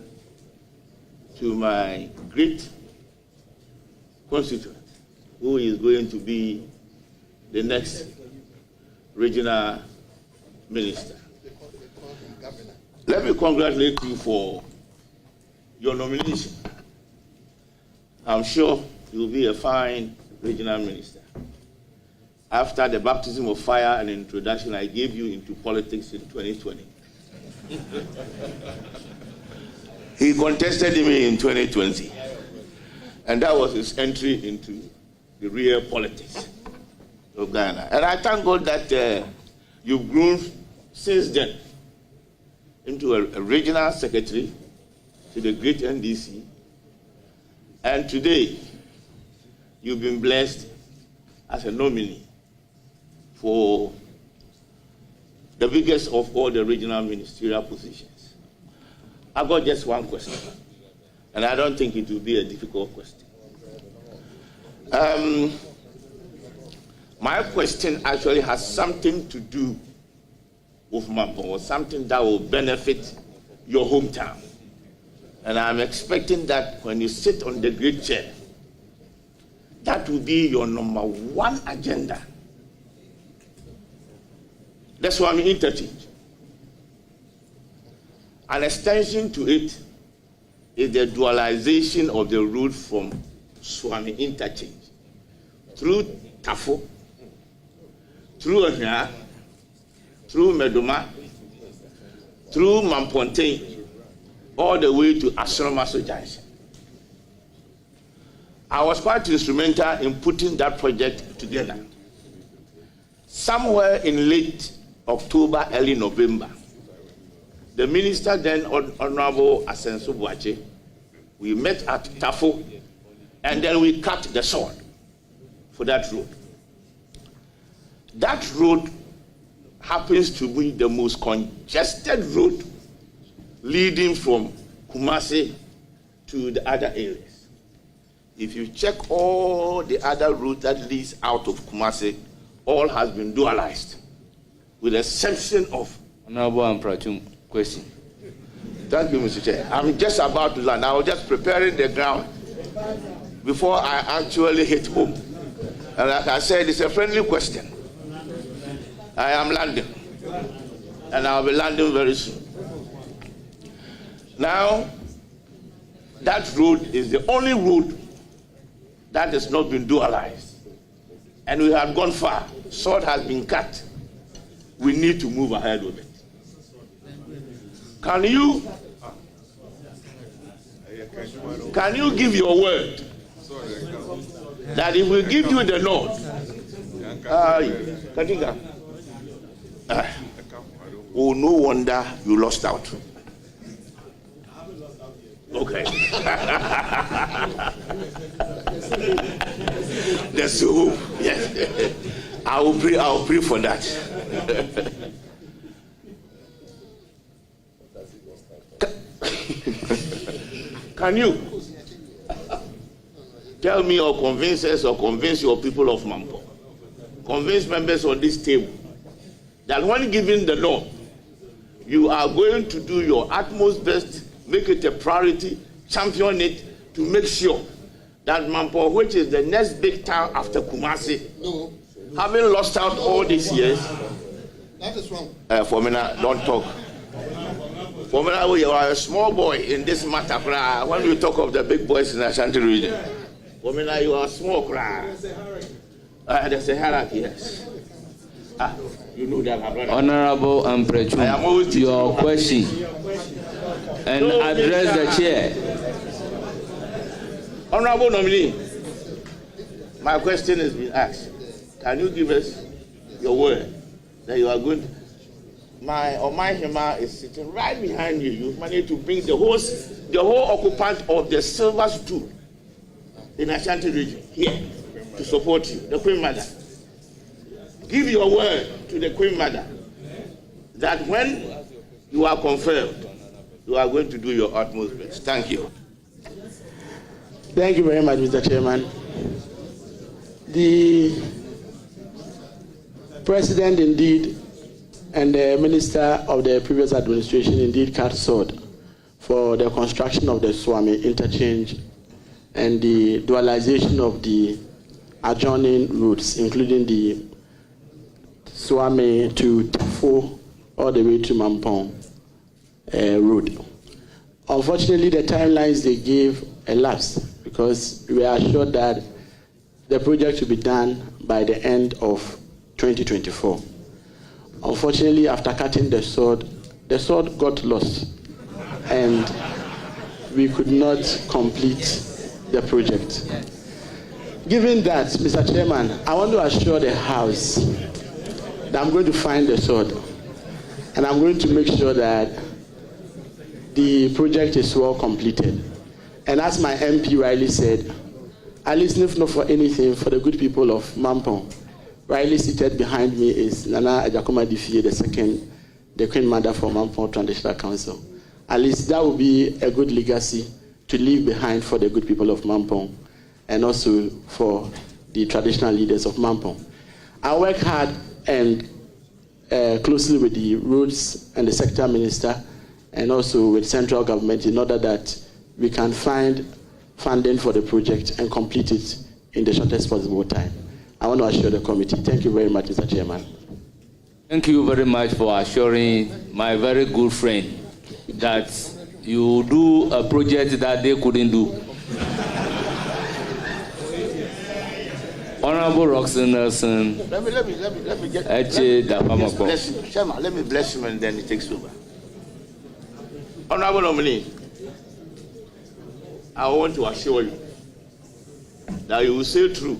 to my great constituent, who is going to be the next regional minister. Let me congratulate you for your nomination. I'm sure you will be a fine regional minister. After the baptism of fire and introduction I gave you into politics in 2020. He contested me in 2020. And that was his entry into the real politics of Ghana. And I thank God that you've grown since then into a regional secretary to the great NDC. And today, you've been blessed as a nominee for the biggest of all the regional ministerial positions. I've got just one question, and I don't think it will be a difficult question. My question actually has something to do with Mampo, or something that will benefit your hometown. And I'm expecting that when you sit on the great chair, that will be your number one agenda the Swami interchange. An extension to it is the dualization of the route from Swami interchange through Tafo, through Ohia, through Meduma, through Mampontein, all the way to Asromaso Junction. I was quite instrumental in putting that project together. Somewhere in late October, early November, the minister then, Honorable Asenso Boache, we met at Tafo, and then we cut the sword for that road. That road happens to be the most congested road leading from Kumasi to the other areas. If you check all the other routes that leads out of Kumasi, all has been dualized, with the exception of Honorable Amprachum, question. Thank you, Mr. Chair. I'm just about to land. I was just preparing the ground before I actually hit home. And like I said, it's a friendly question. I am landing, and I'll be landing very soon. Now, that road is the only road that has not been dualized. And we have gone far. Sword has been cut. We need to move ahead with it. Can you give your word that if we give you the nod, oh, no wonder you lost out. Okay. That's the hope. Yes. I will pray for that. Can you tell me or convince us or convince your people of Mampo, convince members on this table that when given the law, you are going to do your utmost best, make it a priority, champion it to make sure that Mampo, which is the next big town after Kumasi, having lost out all these years. That is wrong. Formina, don't talk. Formina, you are a small boy in this matter. When you talk of the big boys in the Ashanti region, Formina, you are small. There's a hierarchy, yes. You know that, brother. Honorable Amprechum, your question and address the chair. Honorable nominee, my question has been asked. Can you give us your word that you are going to? My Hema is sitting right behind you. You've managed to bring the whole occupant of the silver stool in Ashanti region here to support you, the Queen Mother. Give your word to the Queen Mother that when you are confirmed, you are going to do your utmost best. Thank you. Thank you very much, Mr. Chairman. The President indeed and the Minister of the previous administration indeed cut sword for the construction of the Swami interchange and the dualization of the adjoining routes, including the Swami to Tafo all the way to Mampong road. Unfortunately, the timelines they gave elapsed because we are assured that the project will be done by the end of 2024. Unfortunately, after cutting the sword got lost and we could not complete the project. Given that, Mr. Chairman, I want to assure the House that I'm going to find the sword and I'm going to make sure that the project is well completed. And as my MP rightly said, at least if not for anything, for the good people of Mampong, rightly seated behind me is Nana Ajakoma Difie II, the Queen Mother for Mampong Traditional Council. At least that will be a good legacy to leave behind for the good people of Mampong and also for the traditional leaders of Mampong. I work hard and closely with the roads and the sector minister and also with central government in order that we can find funding for the project and complete it in the shortest possible time. I want to assure the committee. Thank you very much, Mr. Chairman. Thank you very much for assuring my very good friend that you do a project that they couldn't do. Honorable Roxanne Nelson. Let me bless him. Chairman, let me bless him and then he takes over. Honorable nominee, I want to assure you that you will say true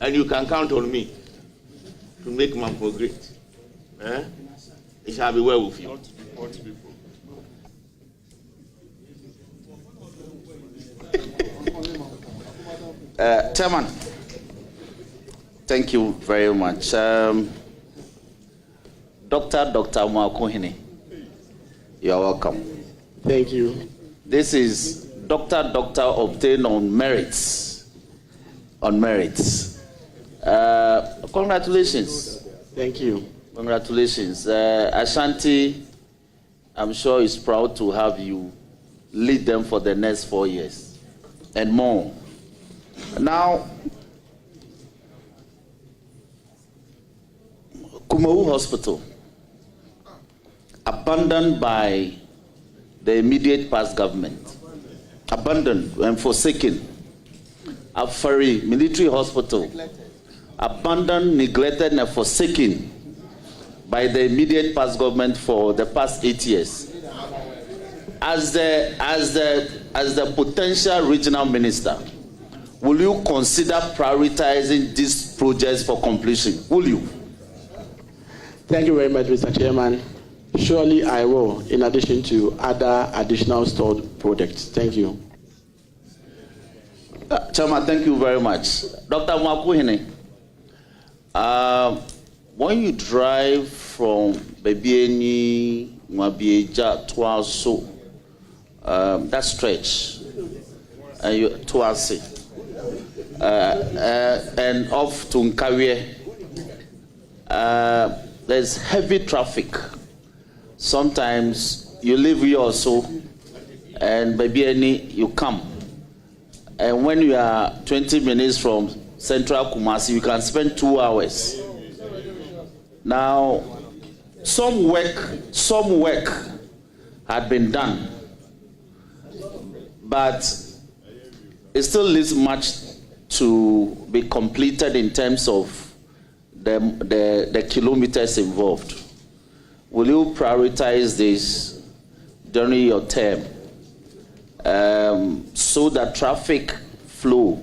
and you can count on me to make Mampo great. It shall be well with you. Chairman, thank you very much. Dr. Amoakohene, you are welcome. Thank you. This is Doctor obtained on merits. On merits. Congratulations. Thank you. Congratulations. Ashanti, I'm sure is proud to have you lead them for the next 4 years and more. Now, Kumawu Hospital, abandoned by the immediate past government, abandoned and forsaken. Afari Military Hospital, abandoned, neglected, and forsaken by the immediate past government for the past 8 years. As the potential regional minister, will you consider prioritizing these projects for completion? Will you? Thank you very much, Mr. Chairman. Surely I will, in addition to other additional stored projects. Thank you. Chairman, thank you very much. Dr. Amoakohene, when you drive from Bebieni, Mwabieja, Tuaso, that stretch, Tuase, and off to Nkawie, there's heavy traffic. Sometimes you leave here also, and Bebieni, you come. And when you are 20 minutes from Central Kumasi, you can spend 2 hours. Now, some work had been done, but it still leaves much to be completed in terms of the kilometers involved. Will you prioritize this during your term? So that traffic flow,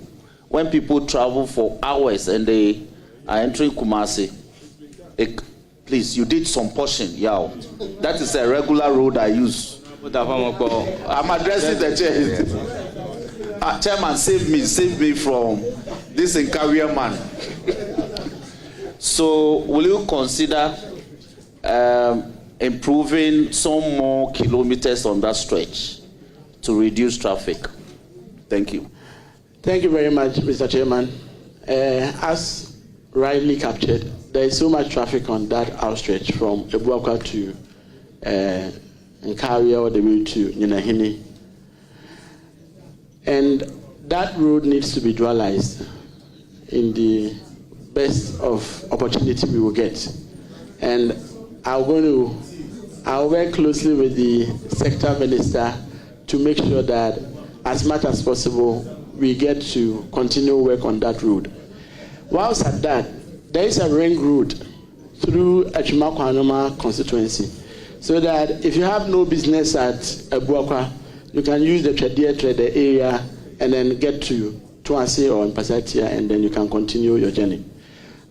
when people travel for hours and they are entering Kumasi, please, you did some portion, yeah. That is a regular road I use. I'm addressing the chair. Chairman, save me from this career man. So, will you consider improving some more kilometers on that stretch to reduce traffic? Thank you. Thank you very much, Mr. Chairman. As rightly captured, there is so much traffic on that outstretch from Abuakwa to Nkawie all the way to Nyinahini. And that road needs to be dualized in the best of opportunity we will get. And I'll work closely with the sector minister to make sure that as much as possible we get to continue work on that road. Whilst at that, there is a ring road through Amoakohene constituency, so that if you have no business at Abuakwa, you can use the Trader area and then get to Tuase or Mpasatia, and then you can continue your journey.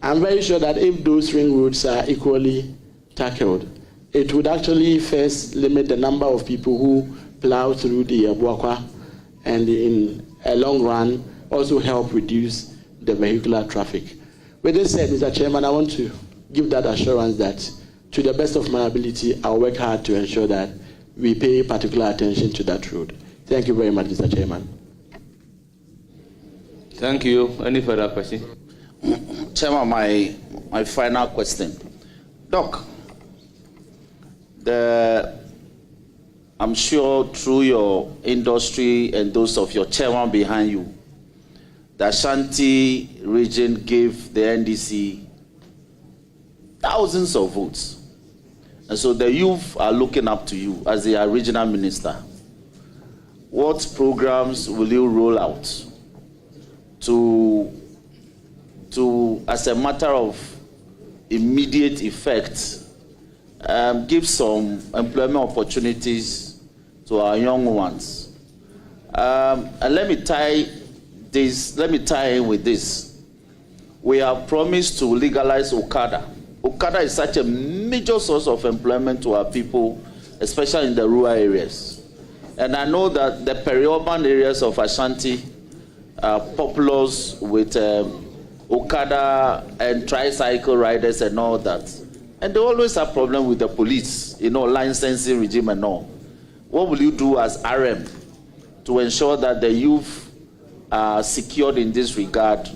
I'm very sure that if those ring roads are equally tackled, it would actually first limit the number of people who plow through the Abuakwa, and in a long run also help reduce the vehicular traffic. With this said, Mr. Chairman, I want to give that assurance that to the best of my ability, I'll work hard to ensure that we pay particular attention to that road. Thank you very much, Mr. Chairman. Thank you. Any further question? Chairman, my final question. Doc, I'm sure through your industry and those of your chairman behind you, the Ashanti region gave the NDC thousands of votes. And so the youth are looking up to you as the regional minister. What programs will you roll out to as a matter of immediate effect, give some employment opportunities to our young ones? And let me tie in with this. We have promised to legalize Okada. Okada is such a major source of employment to our people, especially in the rural areas. And I know that the peri-urban areas of Ashanti are populous with Okada and tricycle riders and all that. And they always have problems with the police, licensing regime and all. What will you do as RM to ensure that the youth are secured in this regard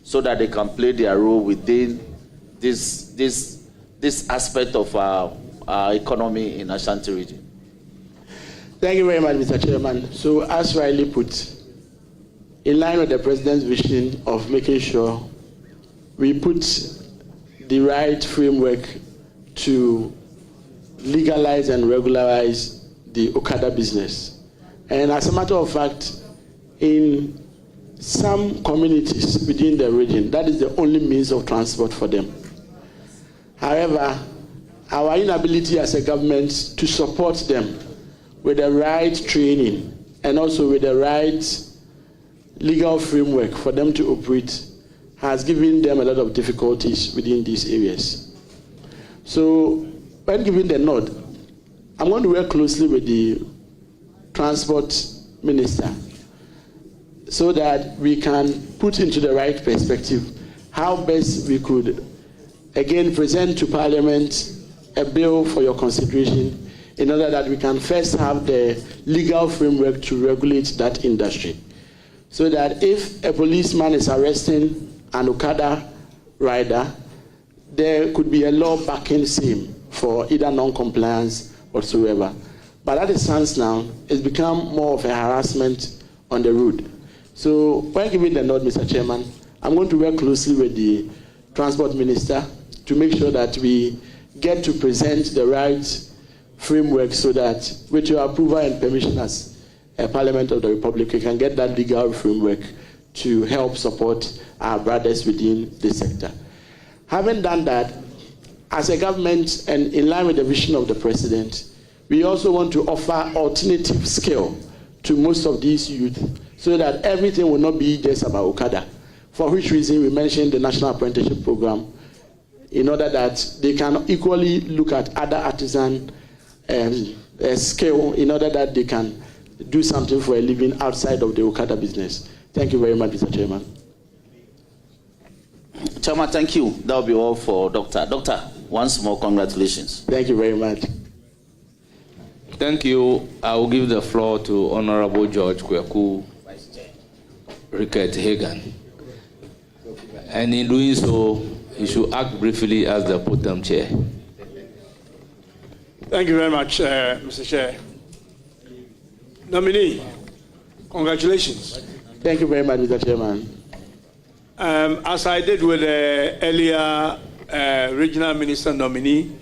so that they can play their role within this aspect of our economy in Ashanti region? Thank you very much, Mr. Chairman. So, as rightly put, in line with the President's vision of making sure we put the right framework to legalize and regularize the Okada business. And as a matter of fact, in some communities within the region, that is the only means of transport for them. However, our inability as a government to support them with the right training and also with the right legal framework for them to operate has given them a lot of difficulties within these areas. So, when given the nod, I'm going to work closely with the Transport Minister so that we can put into the right perspective how best we could, again, present to Parliament a bill for your consideration in order that we can first have the legal framework to regulate that industry. So that if a policeman is arresting an Okada rider, there could be a law backing same for either non-compliance whatsoever. But as it stands now, it's become more of a harassment on the road. So when giving the nod, Mr. Chairman, I'm going to work closely with the Transport Minister to make sure that we get to present the right framework so that with your approval and permission as a Parliament of the Republic, we can get that legal framework to help support our brothers within the sector. Having done that, as a government and in line with the vision of the President, we also want to offer alternative skill to most of these youth so that everything will not be just about Okada. For which reason we mentioned the National Apprenticeship Program in order that they can equally look at other artisan skill in order that they can do something for a living outside of the Okada business. Thank you very much, Mr. Chairman. Chairman, thank you. That will be all for Doctor. Doctor, once more, congratulations. Thank you very much. Thank you. I will give the floor to Honorable George Kweku Rickett Hagan. And in doing so, he should act briefly as the Putem Chair. Thank you very much, Mr. Chair. Nominee, congratulations. Thank you very much, Mr. Chairman. As I did with the earlier regional minister nominee,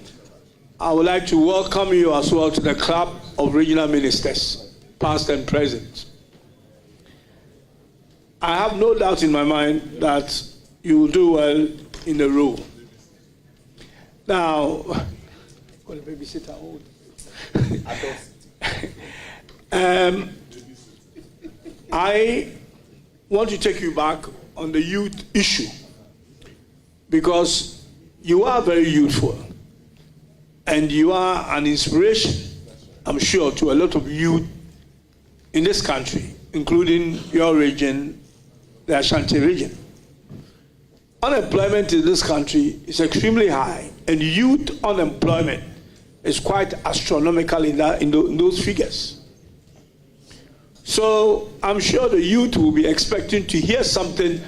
I would like to welcome you as well to the club of regional ministers, past and present. I have no doubt in my mind that you will do well in the role. Now, I want to take you back on the youth issue because you are very youthful and you are an inspiration, I'm sure, to a lot of youth in this country, including your region, the Ashanti region. Unemployment in this country is extremely high, and youth unemployment is quite astronomical in those figures. So I'm sure the youth will be expecting to hear something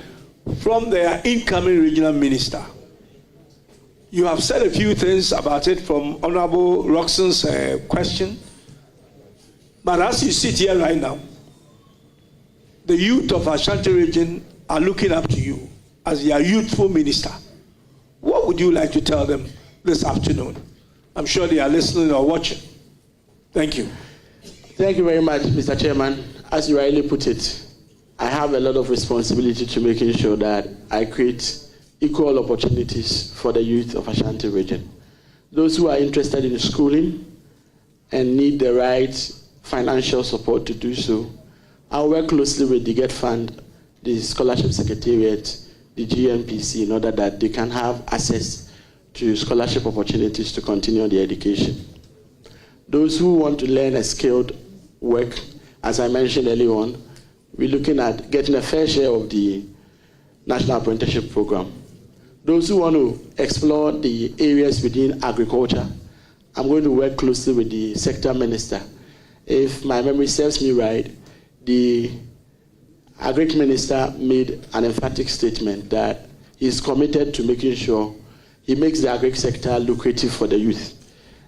from their incoming regional minister. You have said a few things about it from Honorable Roxon's question, but as you sit here right now, the youth of Ashanti region are looking up to you as their youthful minister. What would you like to tell them this afternoon. I'm sure they are listening or watching. Thank you. Thank you very much, Mr. Chairman. As you rightly put it, I have a lot of responsibility to making sure that I create equal opportunities for the youth of Ashanti region. Those who are interested in schooling and need the right financial support to do so, I'll work closely with the GET Fund, the Scholarship Secretariat, the GMPC, in order that they can have access to scholarship opportunities to continue their education. Those who want to learn a skilled work, as I mentioned earlier on, we're looking at getting a fair share of the National Apprenticeship Program. Those who want to explore the areas within agriculture, I'm going to work closely with the sector minister. If my memory serves me right, the Agric Minister made an emphatic statement that he's committed to making sure he makes the agric sector lucrative for the youth.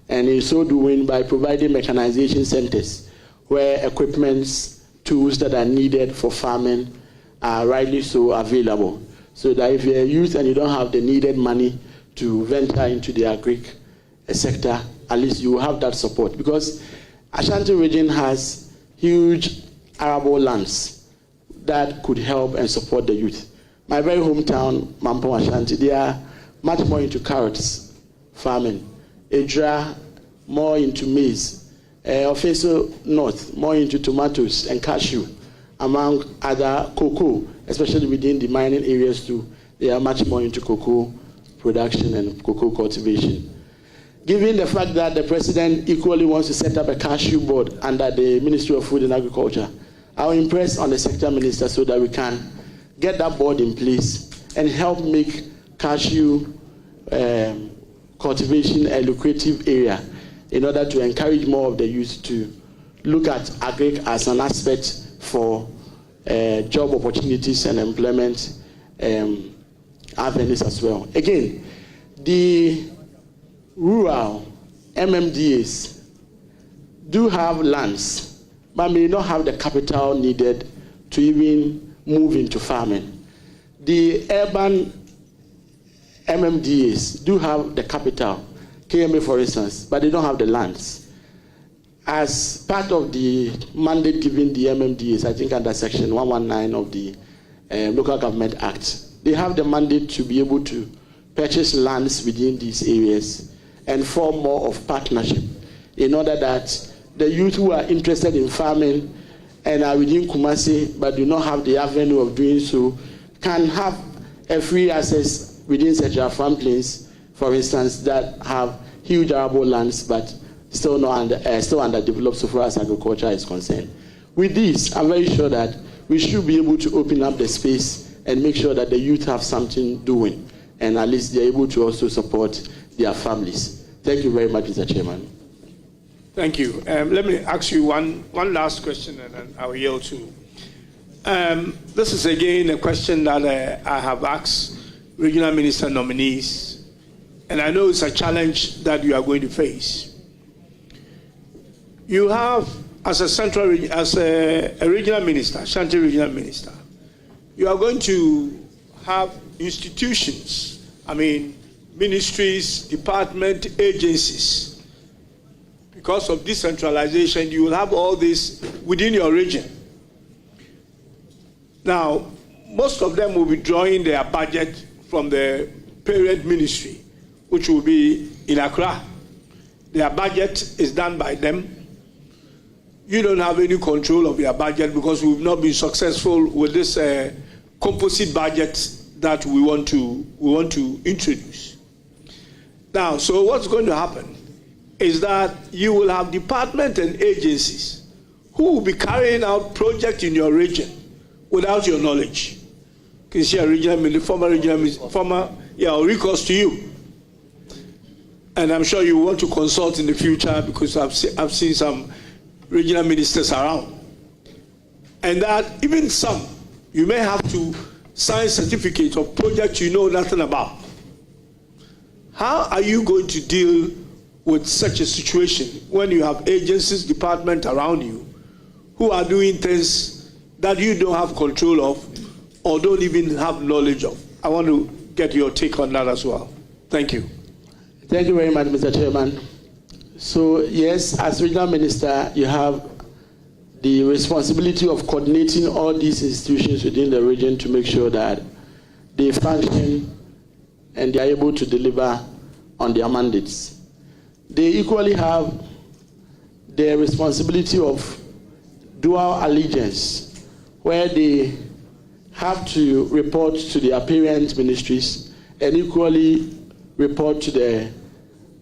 And in so doing, by providing mechanization centers where equipments, tools that are needed for farming are rightly so available. So that if you're a youth and you don't have the needed money to venture into the agric sector, at least you will have that support. Because Ashanti region has huge arable lands that could help and support the youth. My very hometown, Mampong Ashanti, they are much more into carrots farming. Edra, more into maize. Ofeso North, more into tomatoes and cashew, among other cocoa, especially within the mining areas too. They are much more into cocoa production and cocoa cultivation. Given the fact that the president equally wants to set up a cashew board under the Ministry of Food and Agriculture, I'll impress on the sector minister so that we can get that board in place and help make cashew cultivation a lucrative area in order to encourage more of the youth to look at agric as an aspect for job opportunities and employment avenues as well. Again, the rural MMDAs do have lands, but may not have the capital needed to even move into farming. The urban MMDAs do have the capital, KMA for instance, but they don't have the lands. As part of the mandate given the MMDAs, I think under Section 119 of the Local Government Act, they have the mandate to be able to purchase lands within these areas and form more of partnership in order that the youth who are interested in farming and are within Kumasi but do not have the avenue of doing so can have a free access within such a farm plains, for instance, that have huge arable lands but still underdeveloped so far as agriculture is concerned. With this, I'm very sure that we should be able to open up the space and make sure that the youth have something doing, and at least they're able to also support their families. Thank you very much, Mr. Chairman. Thank you. Let me ask you one last question, and then I will yield to. This is again a question that I have asked regional minister nominees, and I know it's a challenge that you are going to face. You have, as a regional minister, Ashanti regional minister, you are going to have institutions, ministries, department, agencies. Because of decentralization, you will have all this within your region. Now, most of them will be drawing their budget from the parent ministry, which will be in Accra. Their budget is done by them. You don't have any control of your budget because we've not been successful with this composite budget that we want to introduce. Now, so what's going to happen is that you will have departments and agencies who will be carrying out projects in your region without your knowledge. You can see a former recourse to you. And I'm sure you want to consult in the future because I've seen some regional ministers around. And that even some, you may have to sign certificates of projects you know nothing about. How are you going to deal with such a situation when you have agencies, departments around you who are doing things that you don't have control of or don't even have knowledge of? I want to get your take on that as well. Thank you. Thank you very much, Mr. Chairman. So, yes, as regional minister, you have the responsibility of coordinating all these institutions within the region to make sure that they function and they are able to deliver on their mandates. They equally have the responsibility of dual allegiance, where they have to report to their parent ministries and equally report to the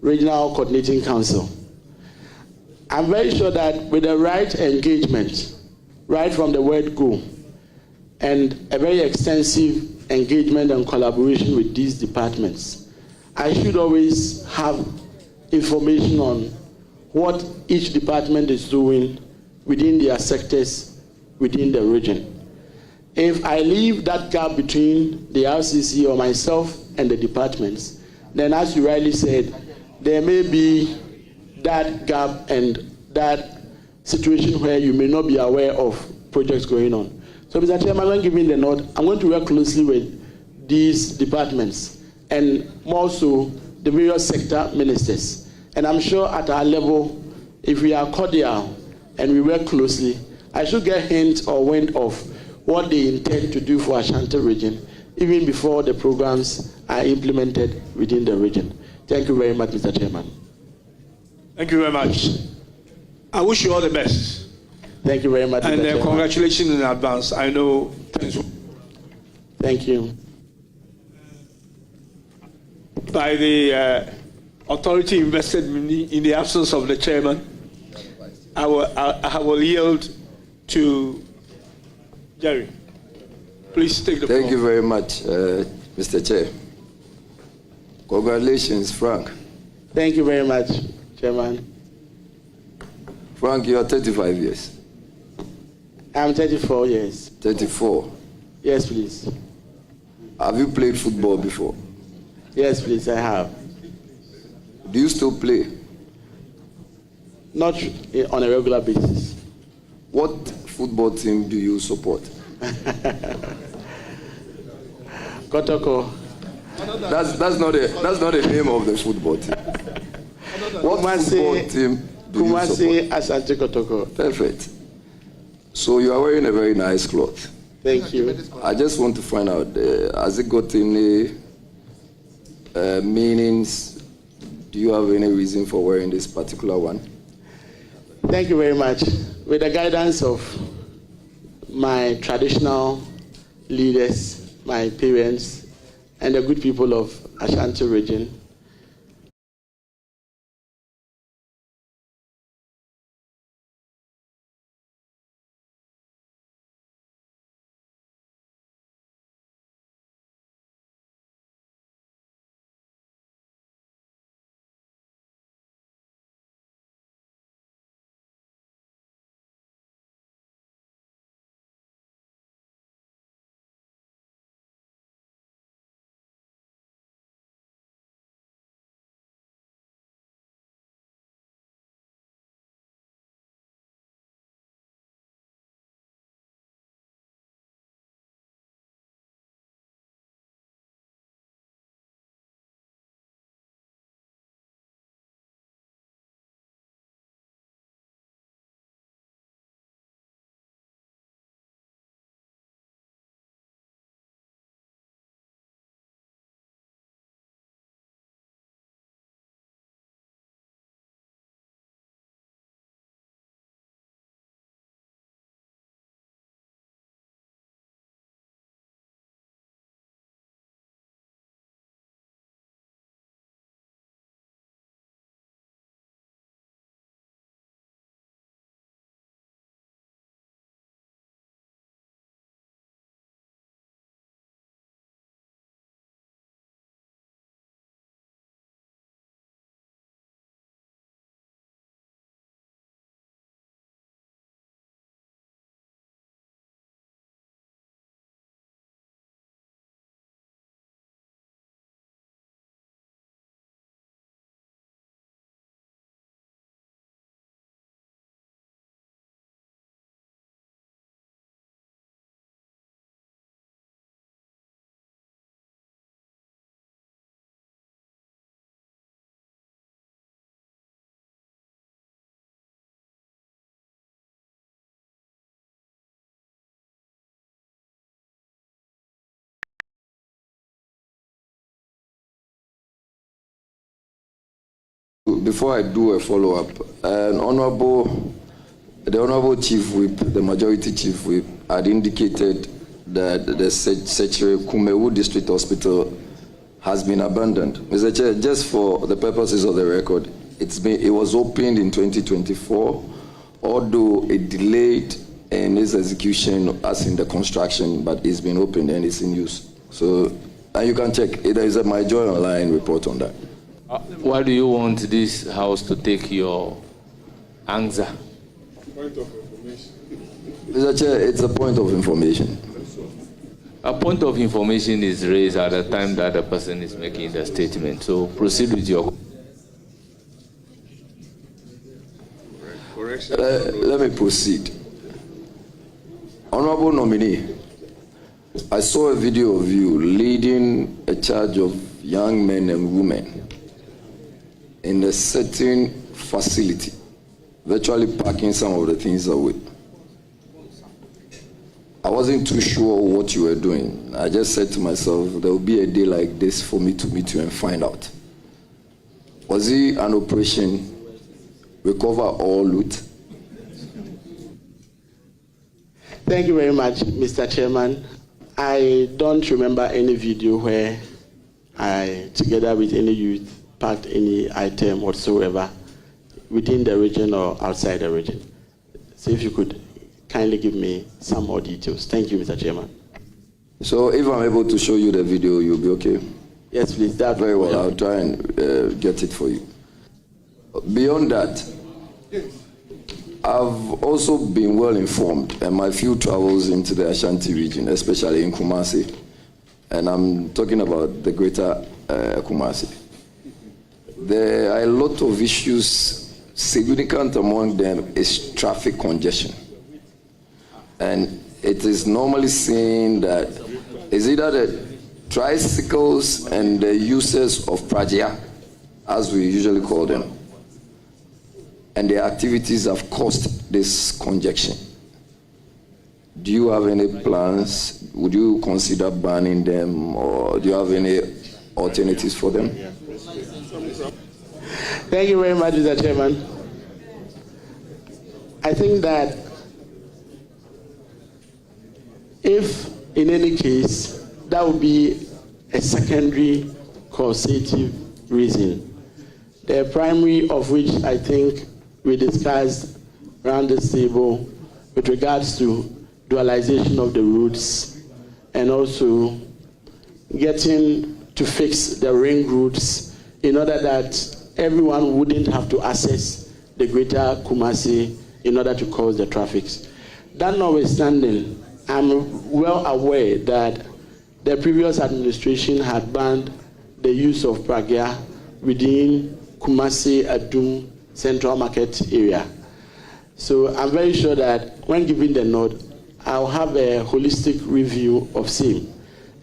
Regional Coordinating Council. I'm very sure that with the right engagement, right from the word go, and a very extensive engagement and collaboration with these departments, I should always have information on what each department is doing within their sectors within the region. If I leave that gap between the RCC or myself and the departments, then as you rightly said, there may be that gap and that situation where you may not be aware of projects going on. So, Mr. Chairman, when giving the nod, I'm going to work closely with these departments and more so the various sector ministers. And I'm sure at our level, if we are cordial and we work closely, I should get hint or wind of what they intend to do for Ashanti region, even before the programs are implemented within the region. Thank you very much, Mr. Chairman. Thank you very much. I wish you all the best. Thank you very much, and Mr. Chairman. Congratulations in advance. I know. Thank you. By the authority invested in the absence of the chairman, I will yield to Jerry. Please take the floor. Thank you very much, Mr. Chair. Congratulations, Frank. Thank you very much, Chairman. Frank, you are 35 years. I'm 34 years. 34. Yes, please. Have you played football before? Yes, please, I have. Do you still play? Not on a regular basis. What football team do you support? Kotoko. That's not the name of the football team. What football team do you support? Ashanti Kotoko. Perfect. So you are wearing a very nice cloth. Thank you. I just want to find out, has it got any meanings? Do you have any reason for wearing this particular one? Thank you very much. With the guidance of my traditional leaders, my parents, and the good people of Ashanti region, before I do a follow-up, the Honorable Chief Whip, the Majority Chief Whip, had indicated that the Sechere Kumewu District Hospital has been abandoned. Mr. Chair, just for the purposes of the record, it was opened in 2024, although it delayed in its execution as in the construction, but it's been opened and it's in use. So, and you can check, there is a My Joy Online report on that. Why do you want this house to take your answer? Point of information. Mr. Chair, it's a point of information. A point of information is raised at the time that the person is making the statement. So proceed with your... Let me proceed. Honorable nominee, I saw a video of you leading a charge of young men and women in a certain facility, virtually packing some of the things away. I wasn't too sure what you were doing. I just said to myself, there will be a day like this for me to meet you and find out. Was it an operation, recover all loot? Thank you very much, Mr. Chairman. I don't remember any video where I, together with any youth, packed any item whatsoever within the region or outside the region. So if you could kindly give me some more details. Thank you, Mr. Chairman. So if I'm able to show you the video, you'll be okay? Yes, please. That very well. I'll try and get it for you. Beyond that, I've also been well informed in my few travels into the Ashanti region, especially in Kumasi, and I'm talking about the greater Kumasi. There are a lot of issues. Significant among them is traffic congestion. And it is normally seen that it's either the tricycles and the users of pragia, as we usually call them, and their activities have caused this congestion. Do you have any plans? Would you consider banning them, or do you have any alternatives for them? Thank you very much, Mr. Chairman. I think that if, in any case, that would be a secondary causative reason, the primary of which I think we discussed around this table with regards to dualization of the routes and also getting to fix the ring routes in order that everyone wouldn't have to access the greater Kumasi in order to cause the traffic. That notwithstanding, I'm well aware that the previous administration had banned the use of pragia within Kumasi Adum Central Market area. So I'm very sure that when given the nod, I'll have a holistic review of same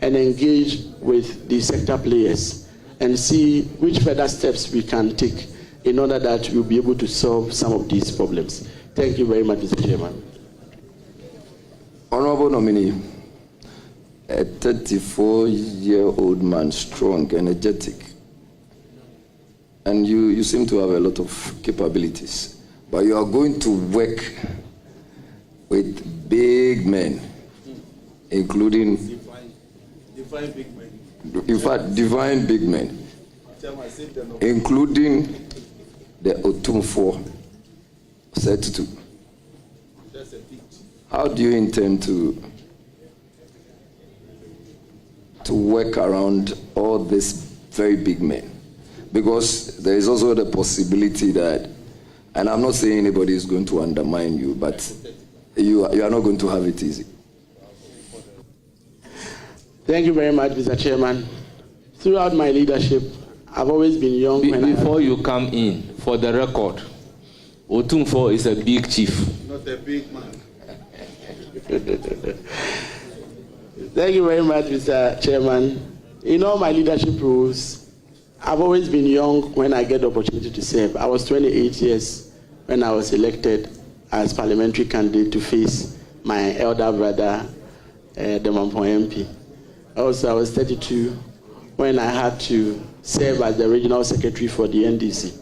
and engage with the sector players and see which further steps we can take in order that we'll be able to solve some of these problems. Thank you very much, Mr. Chairman. Honorable nominee, a 34-year-old man, strong, energetic, and you seem to have a lot of capabilities, but you are going to work with big men, including, Define big men. in fact, divine big men, including the Otumfo set to. How do you intend to work around all these very big men? Because there is also the possibility that, and I'm not saying anybody is going to undermine you, but you are not going to have it easy. Thank you very much, Mr. Chairman. Throughout my leadership, I've always been young. Before you come in, for the record, Otumfo is a big chief. Not a big man. Thank you very much, Mr. Chairman. In all my leadership roles, I've always been young when I get the opportunity to serve. I was 28 years when I was elected as parliamentary candidate to face my elder brother, the Mampong MP. Also, I was 32 when I had to serve as the regional secretary for the NDC.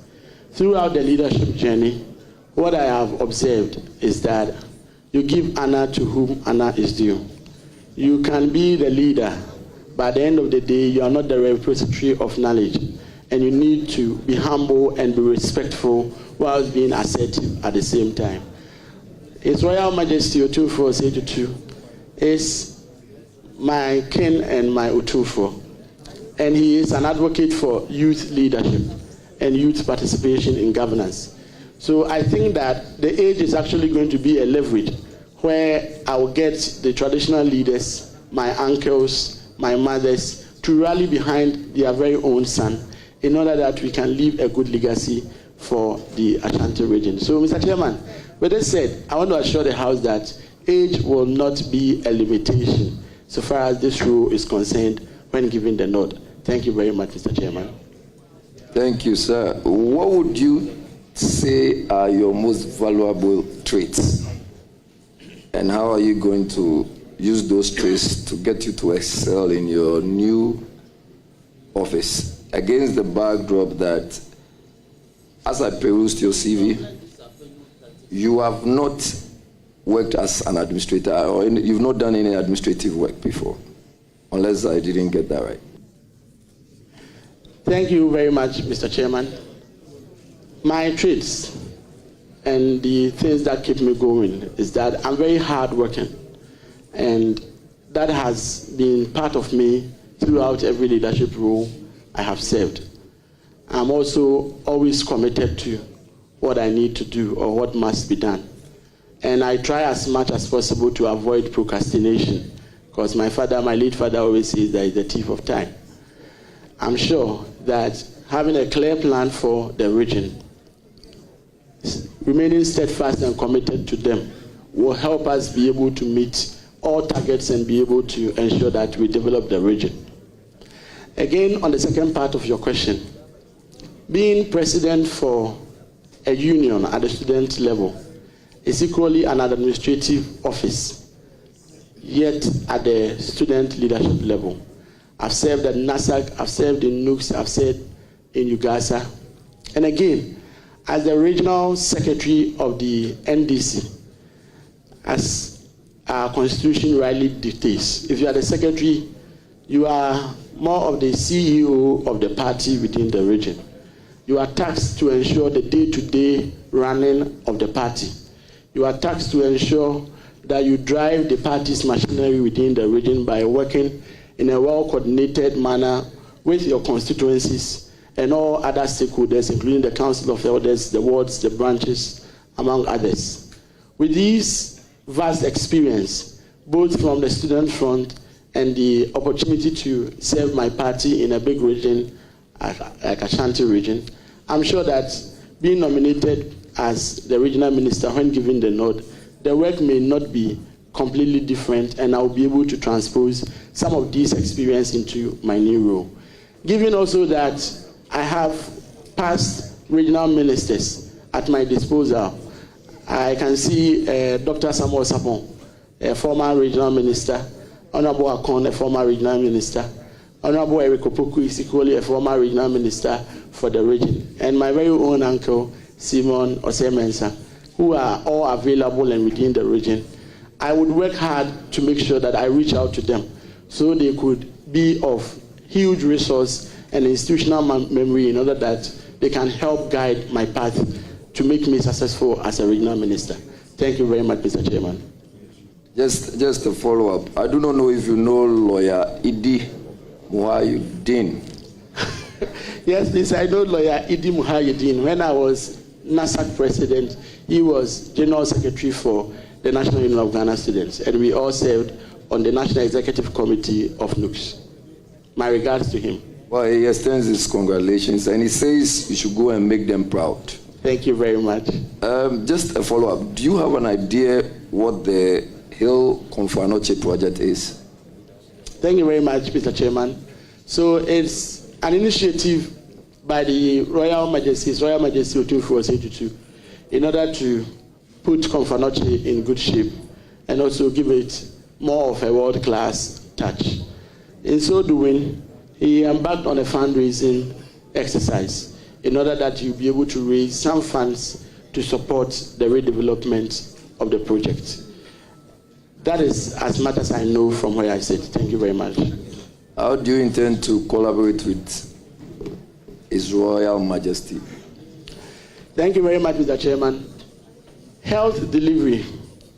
throughout the leadership journey, what I have observed is that you give honor to whom honor is due. You can be the leader, but at the end of the day, you are not the repository of knowledge, and you need to be humble and be respectful whilst being assertive at the same time. His Royal Majesty Otufo Osetutu is my kin and my Otufo, and he is an advocate for youth leadership and youth participation in governance. So I think that the age is actually going to be a leverage where I will get the traditional leaders, my uncles, my mothers, to rally behind their very own son in order that we can leave a good legacy for the Ashanti region. So, Mr. Chairman, with that said, I want to assure the House that age will not be a limitation so far as this rule is concerned when giving the nod. Thank you very much, Mr. Chairman. Thank you, sir. What would you say are your most valuable traits? And how are you going to use those traits to get you to excel in your new office against the backdrop that, as I perused your CV, you have not worked as an administrator, or you've not done any administrative work before, unless I didn't get that right. Thank you very much, Mr. Chairman. My traits and the things that keep me going is that I'm very hardworking, and that has been part of me throughout every leadership role I have served. I'm also always committed to what I need to do or what must be done. And I try as much as possible to avoid procrastination, because my late father always says that he's the thief of time. I'm sure that having a clear plan for the region, remaining steadfast and committed to them, will help us be able to meet all targets and be able to ensure that we develop the region. Again, on the second part of your question, being president for a union at the student level is equally an administrative office, yet at the student leadership level. I've served at NASAC, I've served in NUCS, I've served in Ugasa. And again, as the regional secretary of the NDC, as our constitution rightly dictates, if you are the secretary, you are more of the CEO of the party within the region. You are tasked to ensure the day-to-day running of the party. You are tasked to ensure that you drive the party's machinery within the region by working in a well-coordinated manner with your constituencies and all other stakeholders, including the Council of Elders, the wards, the branches, among others. With this vast experience, both from the student front and the opportunity to serve my party in a big region like Ashanti region, I'm sure that being nominated as the regional minister when given the nod, the work may not be completely different, and I'll be able to transpose some of this experience into my new role. Given also that I have past regional ministers at my disposal, I can see Dr. Samuel Sapon, a former regional minister, Honorable Akon, a former regional minister, Honorable Eric Opoku is equally a former regional minister for the region, and my very own uncle, Simon Osemensa, who are all available and within the region. I would work hard to make sure that I reach out to them so they could be of huge resource and institutional memory in order that they can help guide my path to make me successful as a regional minister. Thank you very much, Mr. Chairman. Just a follow-up. I do not know if you know lawyer Idi Muhayuddin. Yes, please, I know lawyer Idi Muhayuddin. When I was NASAC president, he was general secretary for the National Union of Ghana Students, and we all served on the National Executive Committee of NUCS. My regards to him. Well, he extends his congratulations, and he says you should go and make them proud. Thank you very much. Just a follow-up. Do you have an idea what the Hill Konfanoche project is? Thank you very much, Mr. Chairman. So it's an initiative by the Royal Majesty Otufo Osetutu in order to put Konfanoche in good shape and also give it more of a world-class touch. In so doing, he embarked on a fundraising exercise in order that you'll be able to raise some funds to support the redevelopment of the project. That is as much as I know from where I sit. Thank you very much. How do you intend to collaborate with His Royal Majesty? Thank you very much, Mr. Chairman. Health delivery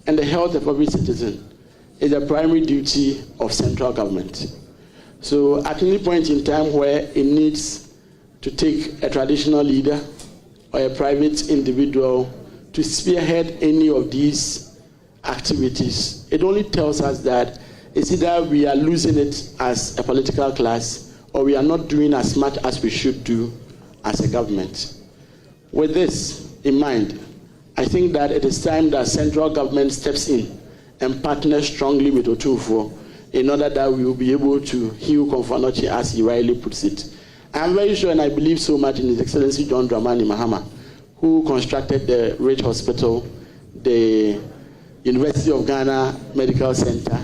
and the health of every citizen is a primary duty of central government. So at any point in time where it needs to take a traditional leader or a private individual to spearhead any of these activities, it only tells us that it's either we are losing it as a political class or we are not doing as much as we should do as a government. With this in mind, I think that it is time that central government steps in and partners strongly with Otufo in order that we will be able to heal Komfanochi, as he rightly puts it. I'm very sure and I believe so much in His Excellency John Dramani Mahama, who constructed the Ridge Hospital, the University of Ghana Medical Center,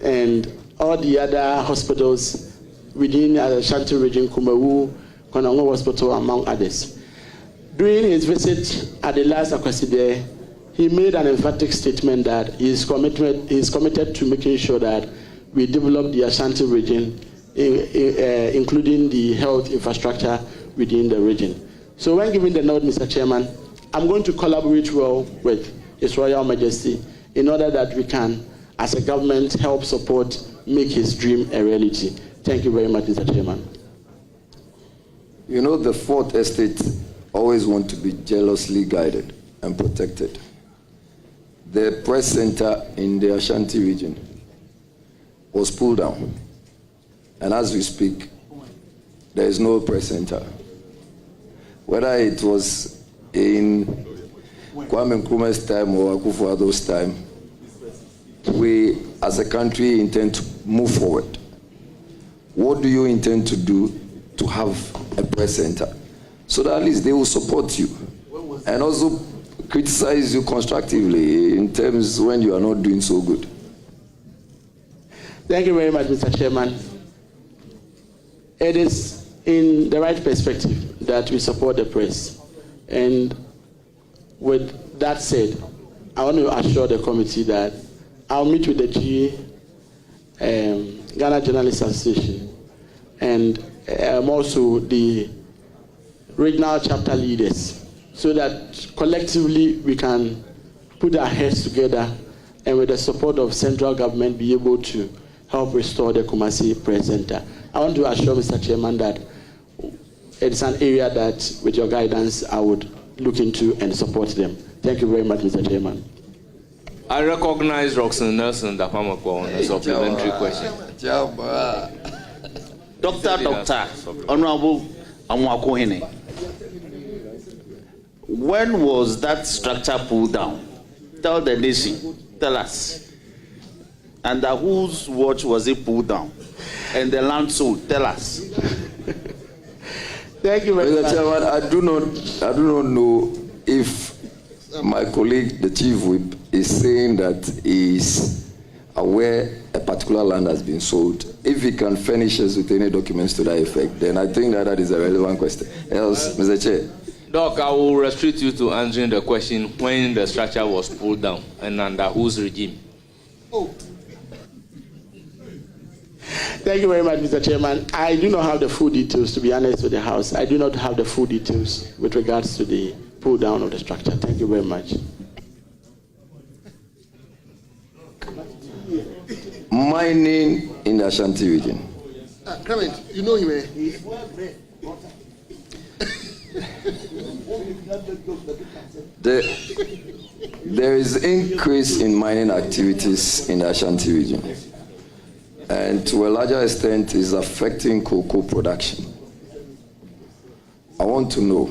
and all the other hospitals within the Ashanti region, Kumawu, Konongo Hospital, among others. During his visit at the last Akweside, he made an emphatic statement that he is committed to making sure that we develop the Ashanti region, including the health infrastructure within the region. So when given the nod, Mr. Chairman, I'm going to collaborate well with His Royal Majesty in order that we can, as a government, help support, make his dream a reality. Thank you very much, Mr. Chairman. You know, the Fourth Estate always want to be jealously guided and protected. The press center in the Ashanti region was pulled down. And as we speak, there is no press center. Whether it was in Kwame Nkrumah's time or Akufo-Addo's time, we as a country intend to move forward. What do you intend to do to have a press center? So that at least they will support you and also criticize you constructively in terms when you are not doing so good. Thank you very much, Mr. Chairman. It is in the right perspective that we support the press. And with that said, I want to assure the committee that I'll meet with the Ghana Journalists Association and also the regional chapter leaders, so that collectively we can put our heads together and with the support of central government be able to help restore the Kumasi Press Center. I want to assure Mr. Chairman that it's an area that, with your guidance, I would look into and support them. Thank you very much, Mr. Chairman. I recognize Roxanne Nelson Dapamako on a supplementary question. Dr. Honorable Amoakohene, when was that structure pulled down? Tell the nation, tell us. Under whose watch was it pulled down? And the land sold, tell us. Thank you very much. Chairman, I do not know if my colleague, the Chief Whip, is saying that he is aware a particular land has been sold. If he can furnish us with any documents to that effect, then I think that is a relevant question. Else, Mr. Chair. Doc, I will restrict you to answering the question when the structure was pulled down and under whose regime. Thank you very much, Mr. Chairman. I do not have the full details, to be honest with the House. I do not have the full details with regards to the pull down of the structure. Thank you very much. Mining in the Ashanti region. Clement, you know him, eh? There is increase in mining activities in the Ashanti region, and to a larger extent is affecting cocoa production. I want to know,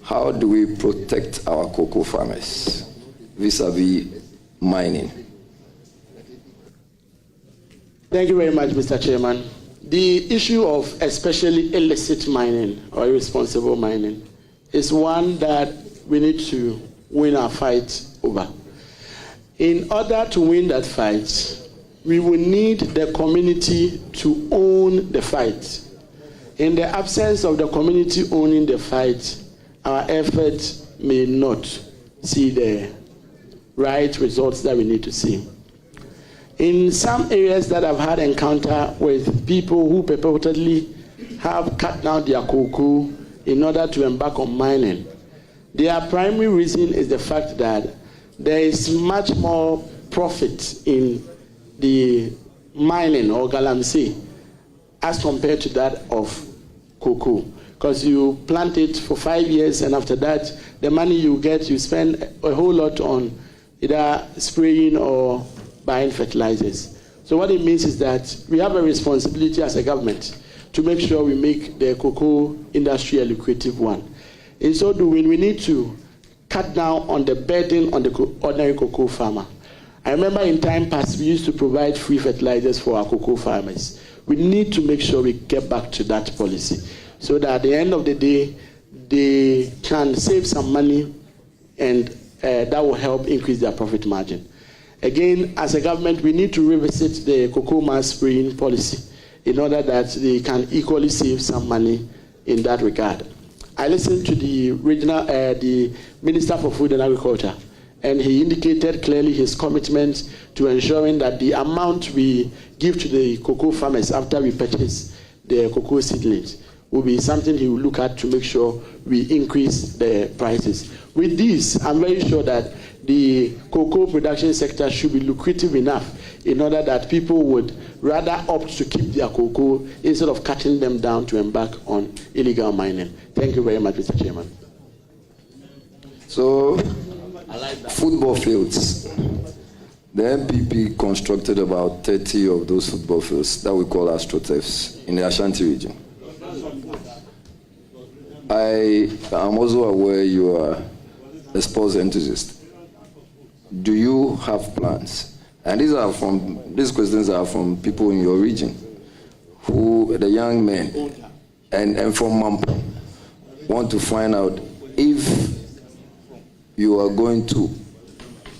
how do we protect our cocoa farmers vis-a-vis mining? Thank you very much, Mr. Chairman. The issue of especially illicit mining or irresponsible mining is one that we need to win our fight over. In order to win that fight, we will need the community to own the fight. In the absence of the community owning the fight, our efforts may not see the right results that we need to see. In some areas that I've had encounter with people who purportedly have cut down their cocoa in order to embark on mining, their primary reason is the fact that there is much more profit in the mining or galamsey as compared to that of cocoa. Because you plant it for 5 years, and after that, the money you get, you spend a whole lot on either spraying or buying fertilizers. So what it means is that we have a responsibility as a government to make sure we make the cocoa industry a lucrative one. In so doing, we need to cut down on the burden on the ordinary cocoa farmer. I remember in time past, we used to provide free fertilizers for our cocoa farmers. We need to make sure we get back to that policy so that at the end of the day, they can save some money, and that will help increase their profit margin. Again, as a government, we need to revisit the cocoa mass spraying policy in order that they can equally save some money in that regard. I listened to the Minister for Food and Agriculture, and he indicated clearly his commitment to ensuring that the amount we give to the cocoa farmers after we purchase the cocoa seedlings will be something he will look at to make sure we increase the prices. With this, I'm very sure that the cocoa production sector should be lucrative enough in order that people would rather opt to keep their cocoa instead of cutting them down to embark on illegal mining. Thank you very much, Mr. Chairman. So, football fields. The MPP constructed about 30 of those football fields that we call astroturfs in the Ashanti region. I am also aware you are a sports enthusiast. Do you have plans? And these questions are from people in your region, who, the young men, and from Mampo, want to find out if you are going to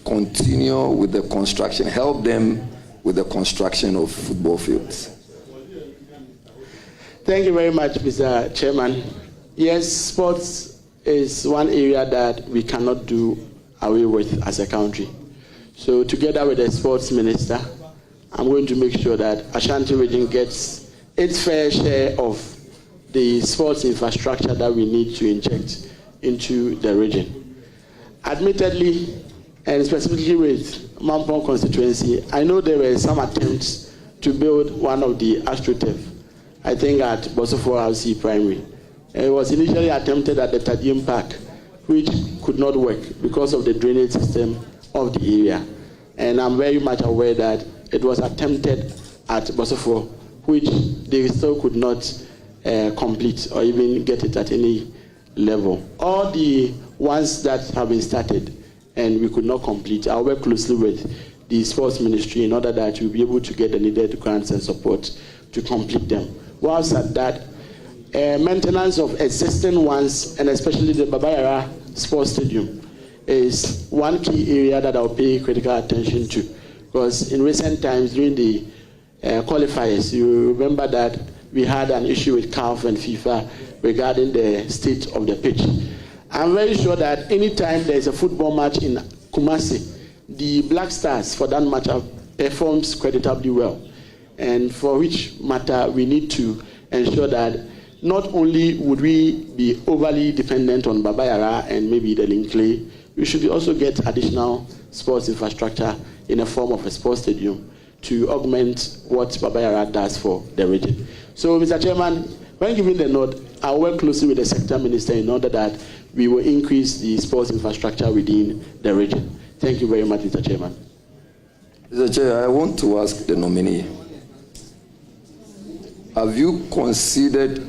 continue with the construction, help them with the construction of football fields. Thank you very much, Mr. Chairman. Yes, sports is one area that we cannot do away with as a country. So together with the sports minister, I'm going to make sure that Ashanti region gets its fair share of the sports infrastructure that we need to inject into the region. Admittedly, and specifically with Mampong constituency, I know there were some attempts to build one of the AstroTurf, I think at Bosofo RC Primary. It was initially attempted at the Tadium Park, which could not work because of the drainage system of the area. And I'm very much aware that it was attempted at Bosofo, which they still could not complete or even get it at any level. All the ones that have been started and we could not complete, I'll work closely with the sports ministry in order that we'll be able to get the needed grants and support to complete them. Whilst at that, maintenance of existing ones, and especially the Babayara Sports Stadium, is one key area that I'll pay critical attention to. Because in recent times, during the qualifiers, you remember that we had an issue with CAF and FIFA regarding the state of the pitch. I'm very sure that anytime there's a football match in Kumasi, the Black Stars, for that match, performs creditably well. And for which matter, we need to ensure that not only would we be overly dependent on Babayara and maybe the Linkley, we should also get additional sports infrastructure in the form of a sports stadium to augment what Babayara does for the region. So, Mr. Chairman, when giving the nod, I'll work closely with the sector minister in order that we will increase the sports infrastructure within the region. Thank you very much, Mr. Chairman. Mr. Chair, I want to ask the nominee, have you considered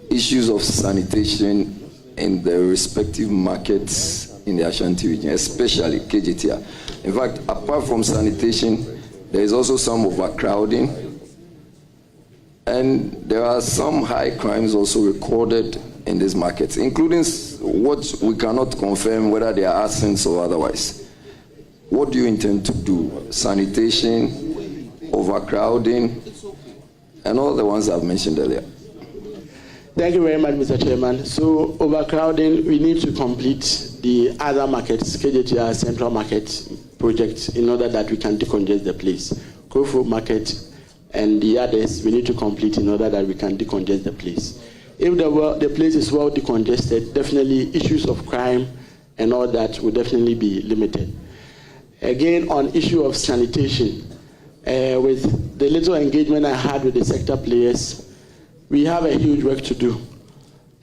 issues of sanitation in the respective markets in the Ashanti region, especially KJTR? In fact, apart from sanitation, there is also some overcrowding, and there are some high crimes also recorded in these markets, including what we cannot confirm whether they are arsons or otherwise. What do you intend to do? Sanitation, overcrowding, and all the ones I've mentioned earlier. Thank you very much, Mr. Chairman. So, overcrowding, we need to complete the other markets, KJTR Central Market project, in order that we can decongest the place. Kofu Market and the others, we need to complete in order that we can decongest the place. If the place is well decongested, definitely issues of crime and all that will definitely be limited. Again, on issue of sanitation, with the little engagement I had with the sector players, we have a huge work to do.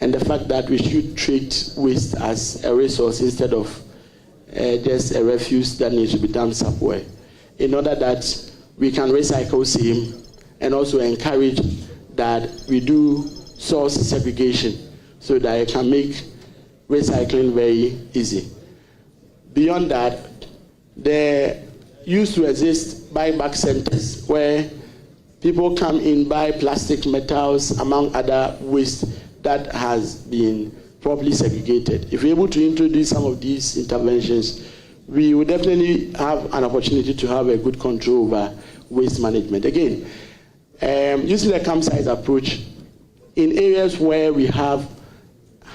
And the fact that we should treat waste as a resource instead of just a refuse that needs to be dumped somewhere, in order that we can recycle same and also encourage that we do source segregation so that it can make recycling very easy. Beyond that, there used to exist buyback centers where people come in, buy plastic, metals, among other waste that has been properly segregated. If we're able to introduce some of these interventions, we will definitely have an opportunity to have a good control over waste management. Again, using the campsite approach, in areas where we have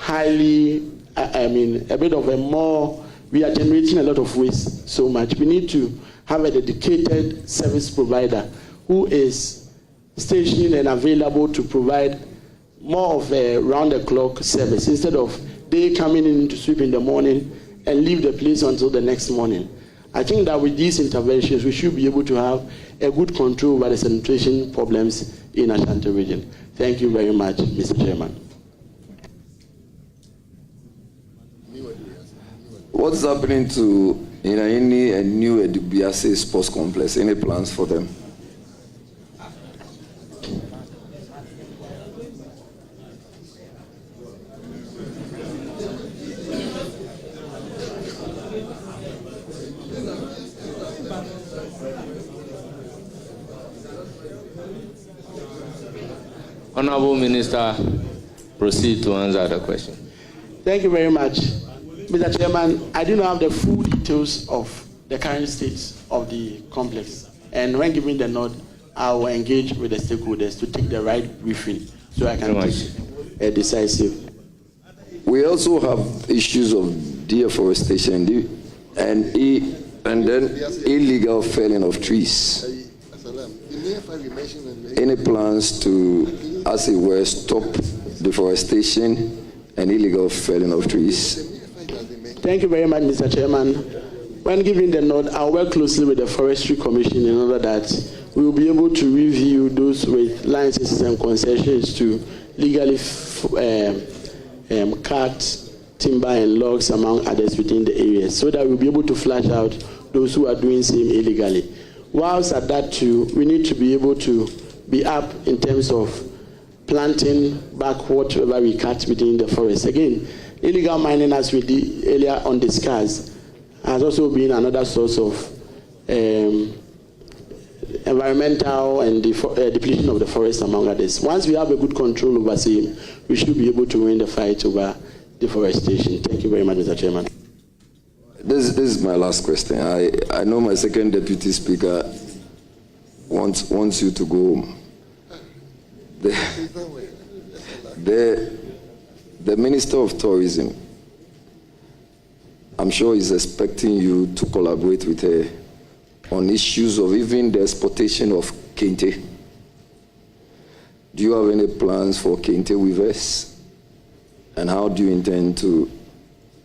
a bit of a more, we are generating a lot of waste so much, we need to have a dedicated service provider who is stationed and available to provide more of a round-the-clock service instead of they coming in to sweep in the morning and leave the place until the next morning. I think that with these interventions, we should be able to have a good control over the sanitation problems in Ashanti region. Thank you very much, Mr. Chairman. What's happening to Inaini and New Edubiase Sports Complex? Any plans for them? Honorable Minister, proceed to answer the question. Thank you very much. Mr. Chairman, I do not have the full details of the current state of the complex. And when given the nod, I will engage with the stakeholders to take the right briefing so I can take a decisive. We also have issues of deforestation and then illegal felling of trees. Any plans to, as it were, stop deforestation and illegal felling of trees? Thank you very much, Mr. Chairman. When giving the nod, I'll work closely with the Forestry Commission in order that we will be able to review those with licenses and concessions to legally cut timber and logs, among others, within the area, so that we'll be able to flush out those who are doing same illegally. Whilst at that too, we need to be able to be up in terms of planting back whatever we cut within the forest. Again, illegal mining, as we did earlier on discussed, has also been another source of environmental and depletion of the forest, among others. Once we have a good control over same, we should be able to win the fight over deforestation. Thank you very much, Mr. Chairman. This is my last question. I know my second deputy speaker wants you to go home. The Minister of Tourism, I'm sure is expecting you to collaborate with her on issues of even the exportation of kente. Do you have any plans for kente weavers? And how do you intend to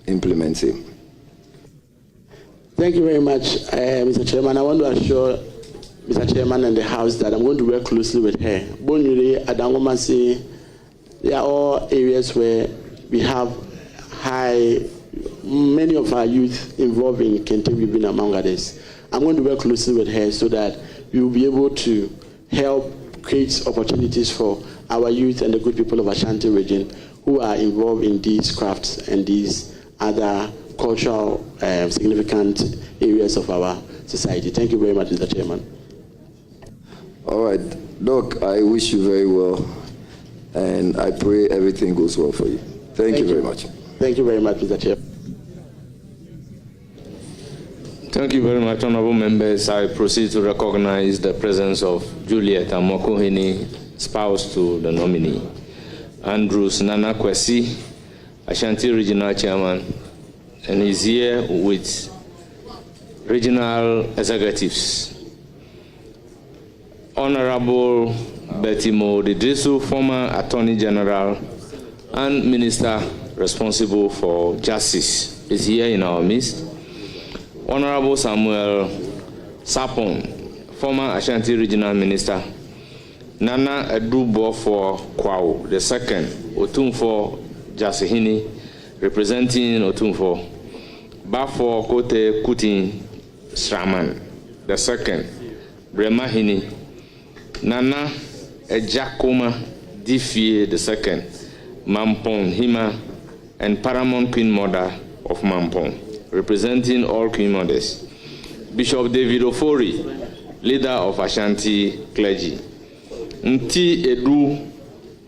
implement it? Thank you very much, Mr. Chairman. I want to assure Mr. Chairman and the House that I'm going to work closely with her. Bonuri, Adangomasi, they are all areas where we have many of our youth involved in kente weaving, among others. I'm going to work closely with her so that we will be able to help create opportunities for our youth and the good people of Ashanti region who are involved in these crafts and these other cultural significant areas of our society. Thank you very much, Mr. Chairman. All right, Doc, I wish you very well, and I pray everything goes well for you. Thank you very much. Thank you very much, Mr. Chair. Thank you very much, honorable members. I proceed to recognize the presence of Juliet Amoakohene, spouse to the nominee. Andrews Nana Kwesi, Ashanti Regional Chairman, and he's here with regional executives. Honorable Betty Mo Didrisu, former Attorney General and Minister responsible for Justice, is here in our midst. Honorable Samuel Sapon, former Ashanti Regional Minister. Nana Edubo for Kwao, the second. Otumfo Jasihini, representing Otumfo. Bafo Kote Kutin Sraman, the second. Bremahini. Nana Ejakoma Difie, the second. Mampong Hima, and Paramount Queen Mother of Mampong, representing all Queen Mothers. Bishop David Ofori, leader of Ashanti clergy. Nti Edu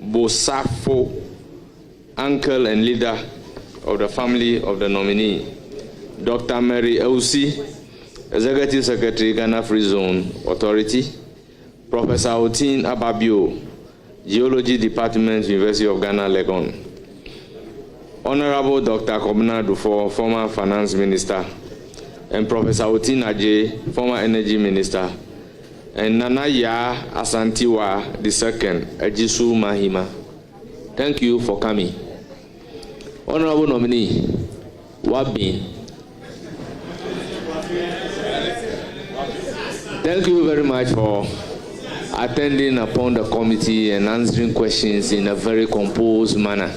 Bosafo, uncle and leader of the family of the nominee. Dr. Mary Elsie, Executive Secretary, Ghana Free Zone Authority. Professor Otin Ababio, Geology Department, University of Ghana, Legon. Honorable Dr. Kobna Dufo, former Finance Minister, and Professor Otin Aje, former Energy Minister, and Nana Ya Asantiwa the second, Ejisu Mahima. Thank you for coming. Honorable nominee, Wabin. Thank you very much for attending upon the committee and answering questions in a very composed manner.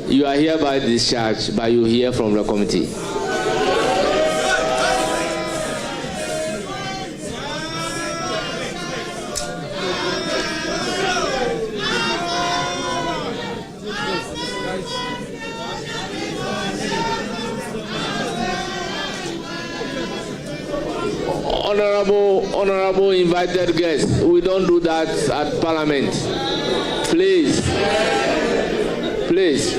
You are hereby discharged, but you hear from the committee. Honorable invited guests, we don't do that at Parliament. Please. Please.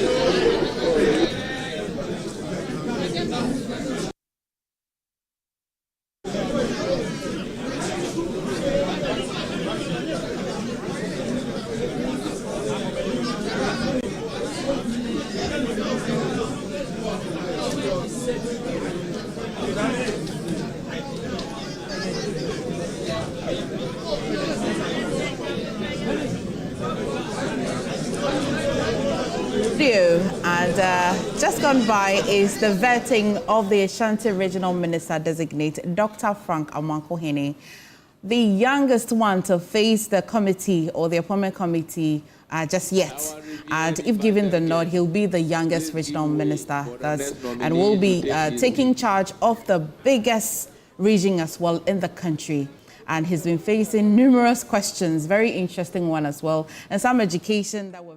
And just gone by is the vetting of the Ashanti Regional Minister designate, Dr. Frank Amoakohene, the youngest one to face the committee or the appointment committee just yet. And if given the nod, he'll be the youngest regional minister and will be taking charge of the biggest region as well in the country. And he's been facing numerous questions, very interesting one as well, and some education that were